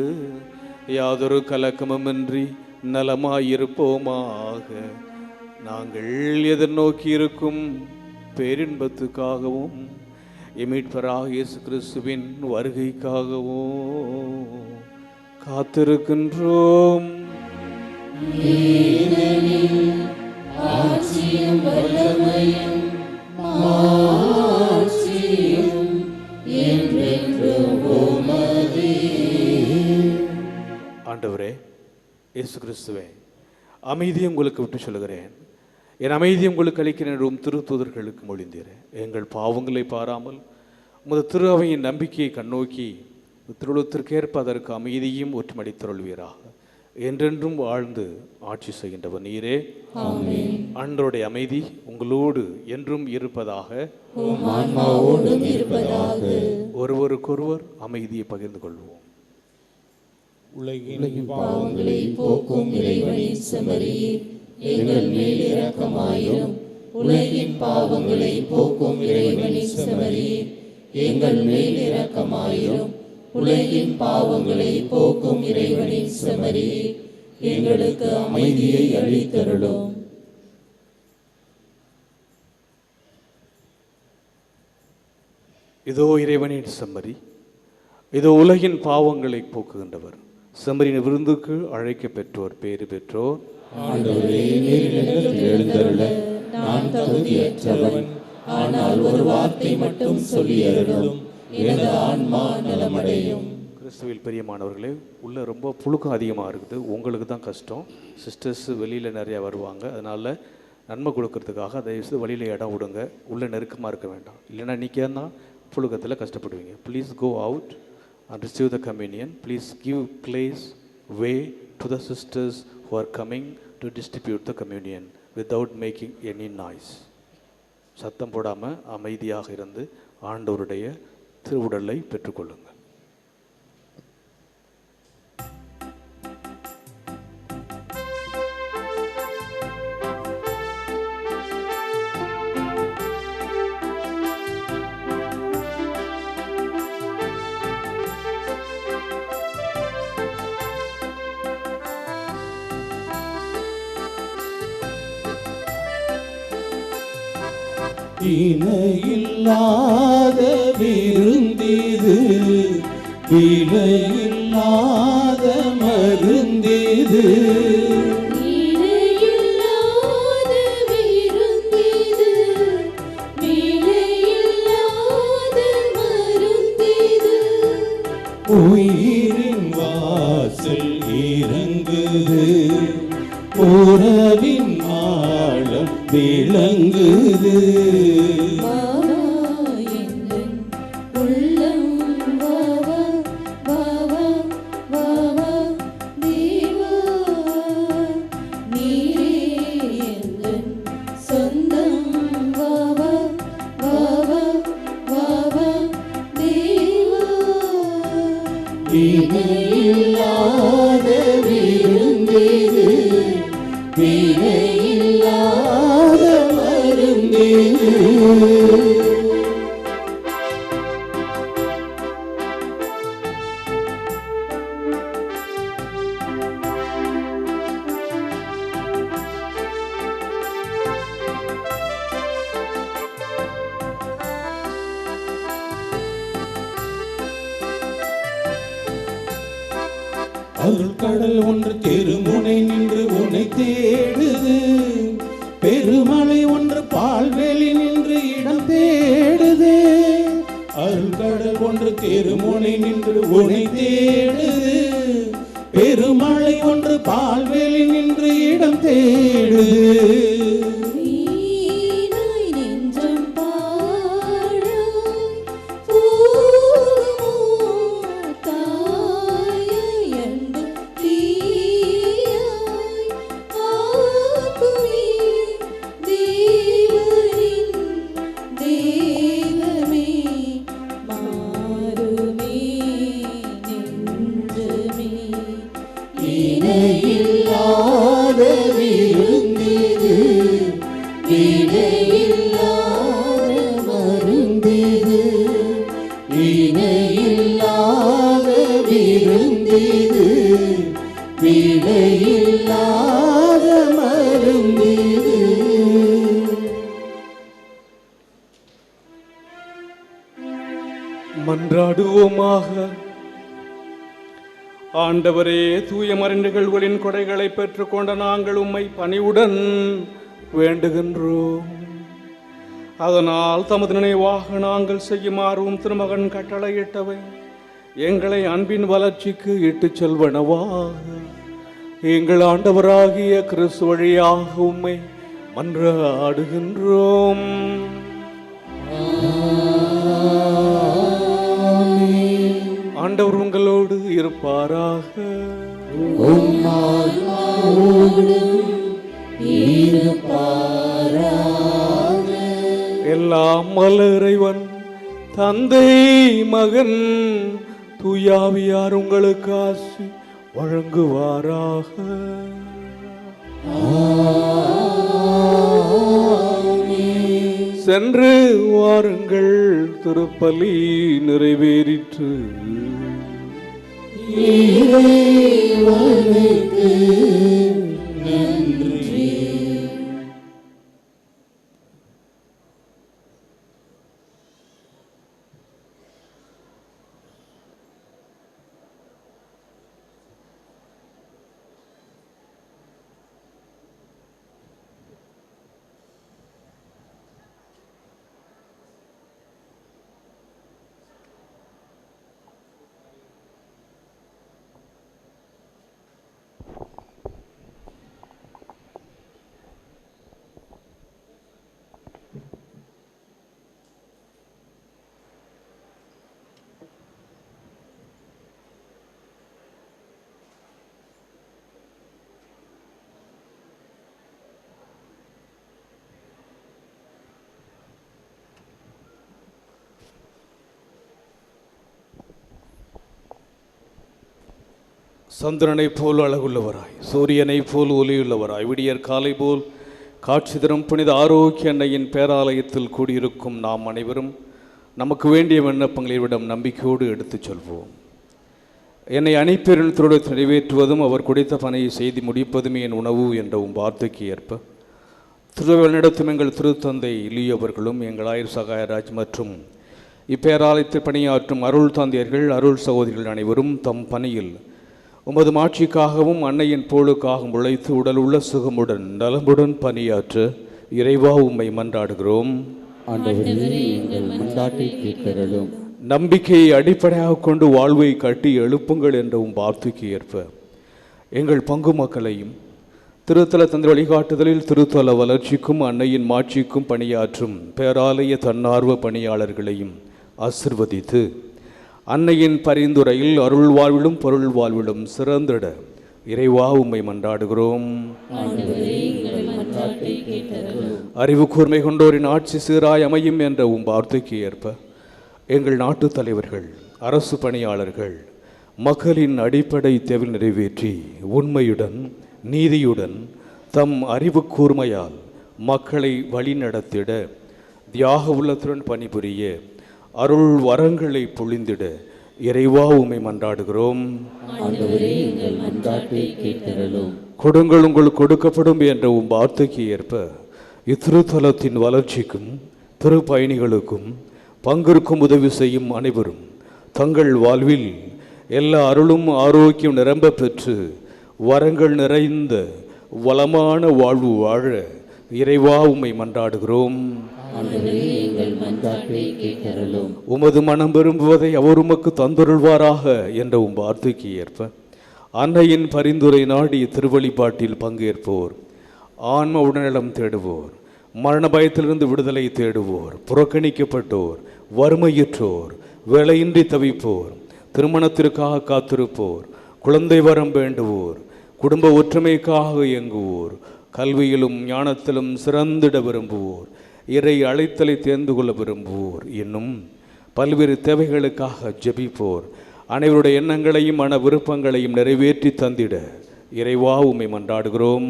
Speaker 3: யாதொரு கலக்கமுமின்றி நலமாயிருப்போமாக. நாங்கள் எதிர்நோக்கி இருக்கும் பேரின்பத்துக்காகவும் மீட்பராக இயேசு கிறிஸ்துவின் வருகைக்காகவும் காத்திருக்கின்றோம்.
Speaker 1: ஆட்சியும் வல்லமையும் மாட்சியும் என்றென்றும் உமதே.
Speaker 3: ஆண்டவரே இயேசு கிறிஸ்துவே, அமைதியை உங்களுக்கு விட்டு சொல்கிறேன், என் அமைதியை உங்களுக்கு அளிக்கிறேன் திருத்தூதர்களுக்கு மொழிந்தீரேன். எங்கள் பாவங்களை பாராமல் உமது திரு அவையின் நம்பிக்கையை கண்ணோக்கி திருவுளத்திற்கேற்ப அதற்கு அமைதியும் ஒற்றுமடித்தருள்வீராக. என்றென்றும் வாழ்ந்து ஆட்சி செய்கின்றவர் நீரே. ஆண்டவருடைய அமைதி உங்களோடு என்றும் இருப்பதாக. ஒருவருக்கொருவர் அமைதியை பகிர்ந்து கொள்வோம்.
Speaker 1: உலகின் பாவங்களை போக்கும் இறைவனின் செம்மறியே, எங்கள் மேல் இரக்கமாயிரும். உலகின் பாவங்களை போக்கும் இறைவனின் செம்மறியே, எங்கள் மேல் இரக்கமாயிரும். உலகின் பாவங்களை போக்கும் இறைவனின் செம்மறியே, எங்களுக்கு அமைதியை அளித்தருளும்.
Speaker 3: இதோ இறைவனின் செம்மறி, இதோ உலகின் பாவங்களை போக்குகின்றவர். செம்மறியின் விருந்துக்கு அழைக்க பெற்றோர் பேறு பெற்றோர்.
Speaker 1: ஆண்டவரே, நீர் என்னிடத்தில் எழுந்தருள நான் தகுதியற்றவன். ஆனால் ஒரு வார்த்தை மட்டும் சொல்லி அருளும், எனது ஆன்மா நலமடையும்.
Speaker 3: கிறிஸ்துவில் பிரியமானவர்களே, உள்ளே ரொம்ப புழுக்கம் அதிகமாக இருக்குது. உங்களுக்கு தான் கஷ்டம். சிஸ்டர்ஸ் வெளியில் நிறையா வருவாங்க. அதனால் நன்மை கொடுக்கறதுக்காக தயவுசெய்து வழியில் இடம் விடுங்க. உள்ளே நெருக்கமாக இருக்க வேண்டாம். இல்லைன்னா நிற்கன்னா புழுக்கத்தில் கஷ்டப்படுவீங்க. Please go out and receive the communion. Please give place, way to the sisters who are coming to distribute the communion without making any noise. சத்தம் போடாமல் அமைதியாக இருந்து ஆண்டவருடைய திருவுடலை பெற்றுக்கொள்ளுங்கள்.
Speaker 1: இணையில்லாத விருந்திது, விலையில்லாத மருந்திது.
Speaker 2: இணையில்லாத விருந்திது, விலையில்லாத மருந்திது.
Speaker 1: உயிரின் வாசல் இறங்குது, உறவின் ஆழம் விளங்குது.
Speaker 2: வாவா எந்தன் உள்ளம் வாவா, வாவா வாவா தேவா. நீரே எந்தன் சொந்தம் வாவா, வாவா வாவா தேவா.
Speaker 1: இணையில்லாத விருந்திது, விலையில்லாத மருந்திது. அருள் கடல் ஒன்று தெருமுனை நின்று உன்னை தேடுது, பெருமலை ஒன்று பால்வெளி நின்று இடம் தேடுது. அருள் கடல் ஒன்று தெருமுனை நின்று உன்னை தேடுது, பெருமலை ஒன்று பால்வெளி நின்று இடம் தேடுது.
Speaker 2: வீணாய் நெஞ்சம் பாழாய் போகுமோ, தாயாய் அன்பு தீயாய் ஆக்குமே. தேவனின் தேகமே மாறுமே நெஞ்சமே.
Speaker 1: இணையில்லாத விருந்திது, விலையில்லாத மருந்திது. இணையில்லாத விருந்திது, விலையில்லாத மருந்திது.
Speaker 3: மன்றாடுவோமாக. ஆண்டவரே, தூய மறைநிகழ்வுகளின் கொடைகளை பெற்றுக்கொண்ட நாங்கள் உம்மை பணிவுடன் வேண்டுகின்றோம். அதனால் தமது நினைவாக நாங்கள் செய்யுமாறும் திருமகன் கட்டளையிட்டவை எங்களை அன்பின் வளர்ச்சிக்கு இட்டுச் செல்வனவாக எங்கள் ஆண்டவராகிய கிறிஸ்து வழியாக உம்மை மன்றாடுகின்றோம். ஆண்டவர் உங்களோடு இருப்பாராக. எல்லாம் வல்ல இறைவன் தந்தை, மகன், தூயாவியார் உங்களுக்கு ஆசி வழங்குவாராக. சென்று வாருங்கள், திருப்பலி நிறைவேறிற்று.
Speaker 1: இறைவனுக்கு நன்றி.
Speaker 3: சந்திரனை போல் அழகுள்ளவராய், சூரியனை போல் ஒளியுள்ளவராய், விடியற் காலை போல் காட்சி தரும் புனித ஆரோக்கிய அன்னையின் பேராலயத்தில் கூடியிருக்கும் நாம் அனைவரும் நமக்கு வேண்டிய விண்ணப்பங்களை விடம் நம்பிக்கையோடு எடுத்துச் சொல்வோம். என்னை அணிப்பெருள் திருடத்தை நிறைவேற்றுவதும் அவர் குடித்த பனையை செய்து முடிப்பதுமே என் உணவு என்ற வார்த்தைக்கு ஏற்ப திருவள்ளிடத்தும் எங்கள் திருத்தந்தை லியோ அவர்களும் எங்கள் ஆயர் சகாயராஜ் மற்றும் இப்பேராலயத்தில் பணியாற்றும் அருள் தந்தையர்கள் அருள் சகோதரிகள் அனைவரும் தம் பணியில் உமது மாட்சிக்காகவும் அன்னையின் போலுக்காகவும் உழைத்து உடல் உள்ள சுகமுடன் நலமுடன் பணியாற்ற இறைவா உம்மை மன்றாடுகிறோம்.
Speaker 1: ஆண்டவரே, எங்கள் மன்றாட்டை கேட்டருளும்.
Speaker 3: நம்பிக்கையை அடிப்படையாக கொண்டு வாழ்வை கட்டி எழுப்புங்கள் என்ற உம் வார்த்தைக்கு ஏற்ப எங்கள் பங்கு மக்களையும் திருத்தல தந்தை வழிகாட்டுதலில் திருத்தல வளர்ச்சிக்கும் அன்னையின் மாட்சிக்கும் பணியாற்றும் பேராலய தன்னார்வ பணியாளர்களையும் ஆசிர்வதித்து அன்னையின் பரிந்துரையில் அருள் வாழ்விலும் பொருள் வாழ்விலும் சிறந்திட இறைவா உம்மை மன்றாடுகிறோம். அறிவு கூர்மை கொண்டோரின் ஆட்சி சீராய் அமையும் என்ற உம் வார்த்தைக்கு ஏற்ப எங்கள் நாட்டு தலைவர்கள் அரசு பணியாளர்கள் மக்களின் அடிப்படை தேவை நிறைவேற்றி உண்மையுடன் நீதியுடன் தம் அறிவு கூர்மையால் மக்களை வழிநடத்திட தியாக உள்ளத்துடன் பணிபுரிய அருள் வரங்களை பொழிந்திட இறைவா உம்மை மன்றாடுகிறோம். கொடுங்கள் உங்களுக்கு கொடுக்கப்படும் என்ற உம் வார்த்தைக்கு ஏற்ப இத்திருத்தலத்தின் வளர்ச்சிக்கும் திருப்பயணிகளுக்கும் பங்கிற்கும் உதவி செய்யும் அனைவரும் தங்கள் வாழ்வில் எல்லா அருளும் ஆரோக்கியம் நிரம்ப பெற்று வரங்கள் நிறைந்த வளமான வாழ்வு வாழ இறைவா உம்மை மன்றாடுகிறோம். உமது மனம் விரும்புவதை அவர் உமக்கு தந்தருள்வாராக என்ற உம் வார்த்தைக்கு ஏற்ப அன்னையின் பரிந்துரை நாடி திருவழிபாட்டில் பங்கேற்போர், ஆன்ம உடல்நலம் தேடுவோர், மரண பயத்திலிருந்து விடுதலை தேடுவோர், புறக்கணிக்கப்பட்டோர், வறுமையுற்றோர், வேலையின்றி தவிப்போர், திருமணத்திற்காக காத்திருப்போர், குழந்தை வரம் வேண்டுவோர், குடும்ப ஒற்றுமைக்காக இயங்குவோர், கல்வியிலும் ஞானத்திலும் சிறந்திட விரும்புவோர், இறை அழைத்தலை தேர்ந்து கொள்ள விரும்புவோர் என்னும் பல்வேறு தேவைகளுக்காக ஜெபிப்போர் அனைவருடைய எண்ணங்களையும் மன விருப்பங்களையும் நிறைவேற்றி தந்திட இறைவா உம்மை மன்றாடுகிறோம்.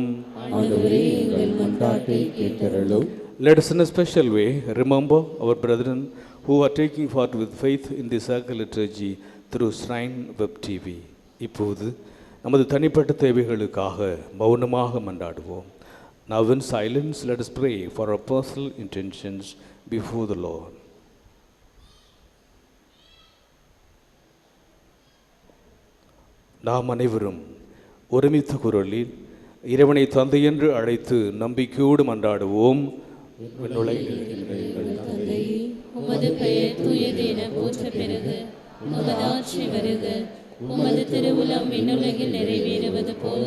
Speaker 3: Let us in a special way remember our brethren who are taking part with faith in the Sacred Liturgy through Shrine Web TV. இப்போது நமது தனிப்பட்ட தேவைகளுக்காக மௌனமாக மன்றாடுவோம். Now in silence, let us pray for our personal intentions before the Lord. நாம் அனைவரும் ஒருமித்த குரலில் இறைவனை தந்தை என்று அழைத்து நம்பிக்கையோடு மன்றாடுவோம்.
Speaker 5: உமது பெயர் தூயது என போற்ற பெறுக, உமது ஆட்சி வருக, உமது திருவுளம் விண்ணுலகில் நிறைவேறுவது போல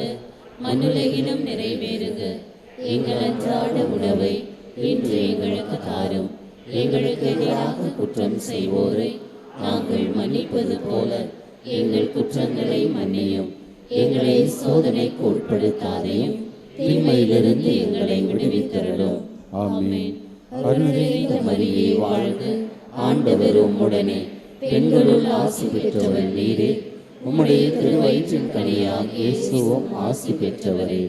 Speaker 5: மண்ணுலகிலும் நிறைவேறுக. எங்கள் அன்றாட உணவை இன்று எங்களுக்கு தாரும். எங்களுக்கு எதிராக குற்றம் செய்வோரை நாங்கள் மன்னிப்பது போல எங்கள் குற்றங்களை மன்னியும். எங்களை சோதனைக்கு உட்படுத்தாதையும் தீமையிலிருந்து எங்களை விடுவித்தருளும். ஆமென். அருள் நிறைந்த மரியே வாழ்க, ஆண்டவர் உம்முடனே, பெண்களுள் ஆசி பெற்றவர் நீரே. உம்முடைய திருவயிற்றின் கனியாகிய இயேசுவும் ஆசி பெற்றவரே.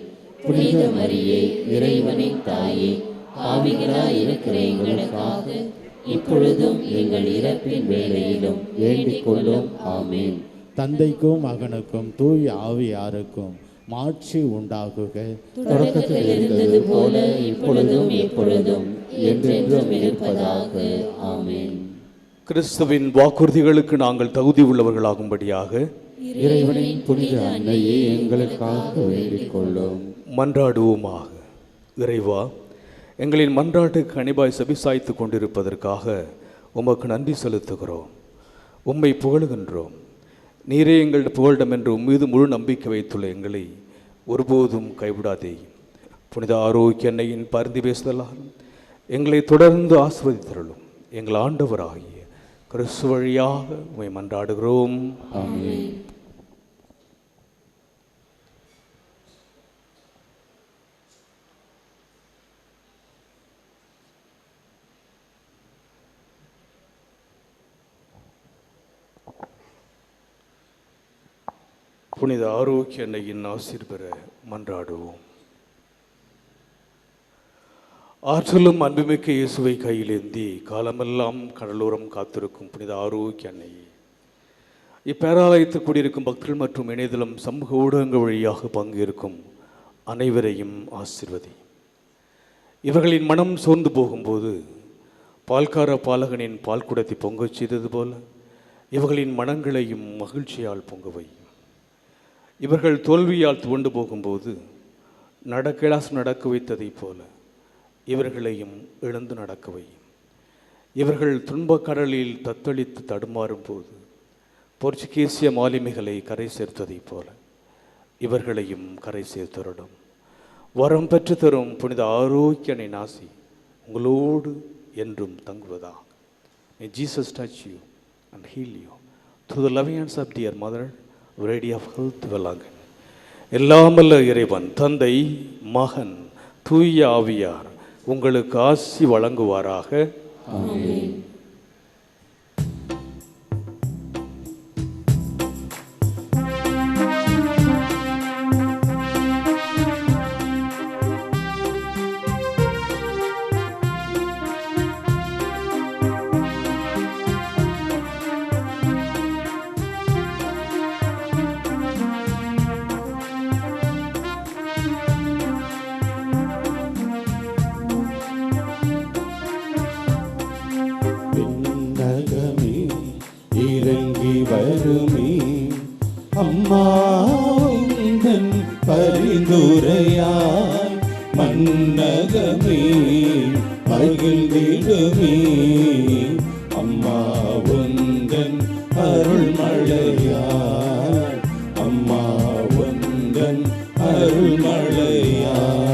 Speaker 5: புனித மரியே, இறைவனின் தாயே, பாவிகளாய் இருக்கிற எங்களுக்காக இப்பொழுதும் எங்கள் இறப்பின் வேளையிலும் வேண்டிக் கொள்ளும். ஆமென்.
Speaker 9: தந்தைக்கும் மகனுக்கும் தூய் ஆவியாருக்கும் மாட்சி உண்டாகுக.
Speaker 5: தொடக்கத்தில் இருந்தது போல இப்பொழுதும் எப்பொழுதும் என்றென்றும் இருப்பதாக. ஆமென்.
Speaker 3: கிறிஸ்துவின் வாக்குறுதிகளுக்கு நாங்கள் தகுதி உள்ளவர்களாகும்படியாக
Speaker 1: இறைவனின் புனித அன்னையே எங்களுக்காக வேண்டிக் கொள்ளும்.
Speaker 3: மன்றாடுவோமாக. இறைவா, எங்களின் மன்றாட்டுக்கு அணிபாய் செபிசாய்த்து கொண்டிருப்பதற்காக உமக்கு நன்றி செலுத்துகிறோம். உம்மை புகழுகின்றோம். நீரே எங்கள் புகழிடம் என்று உம்மீது முழு நம்பிக்கை வைத்துள்ள எங்களை ஒருபோதும் கைவிடாதே. புனித ஆரோக்கிய அன்னையின் பரிந்து பேசுதலால் எங்களை தொடர்ந்து ஆசிர்வதித்தருளும். எங்கள் ஆண்டவராகிய கிறிஸ்து வழியாக உம்மை மன்றாடுகிறோம்.
Speaker 1: ஆமென்.
Speaker 3: புனித ஆரோக்கிய அன்னையின் ஆசீர் பெற மன்றாடுவோம். ஆற்றலும் அன்புமிக்க இயேசுவை கையிலேந்தி காலமெல்லாம் கடலோரம் காத்திருக்கும் புனித ஆரோக்கிய அன்னையே, இப்பேராலயத்தில் கூடியிருக்கும் பக்தர்கள் மற்றும் இணையதளம் சமூக ஊடகங்கள் வழியாக பங்கேற்கும் அனைவரையும் ஆசீர்வதி. இவர்களின் மனம் சோர்ந்து போகும்போது பால்கார பாலகனின் பால் குடத்தை பொங்கச் செய்தது போல இவர்களின் மனங்களையும் மகிழ்ச்சியால் பொங்கவை. இவர்கள் தோல்வியால் துவண்டு போகும்போது நடக்கலாஸ் நடக்க வைத்ததைப் போல இவர்களையும் எழுந்து நடக்கவை. இவர்கள் துன்பக்கடலில் தத்தளித்து தடுமாறும் போது போர்ச்சுகீசிய மாலுமிகளை கரை சேர்த்ததைப் போல இவர்களையும் கரை சேர்த்தருடும். வரம் பெற்று தரும் புனித ஆரோக்கியனை நாசி உங்களோடு என்றும் தங்குவதாக. May Jesus touch you and heal you through the loving hands of dear mother, ready of health வல்லாங்க. எல்லாமல்ல இறைவன் தந்தை, மகன், தூய ஆவியார் உங்களுக்கு ஆசி வழங்குவாராக.
Speaker 1: ஆமென். விண்ணகமே இறங்கி வருமே அம்மா உந்தன் பரிந்துரையாய் மன்னகமே மகிழ்ந்திடுமே அம்மா உந்தன் அருள்மழையாய் அம்மா உந்தன் அருள்மழையாய்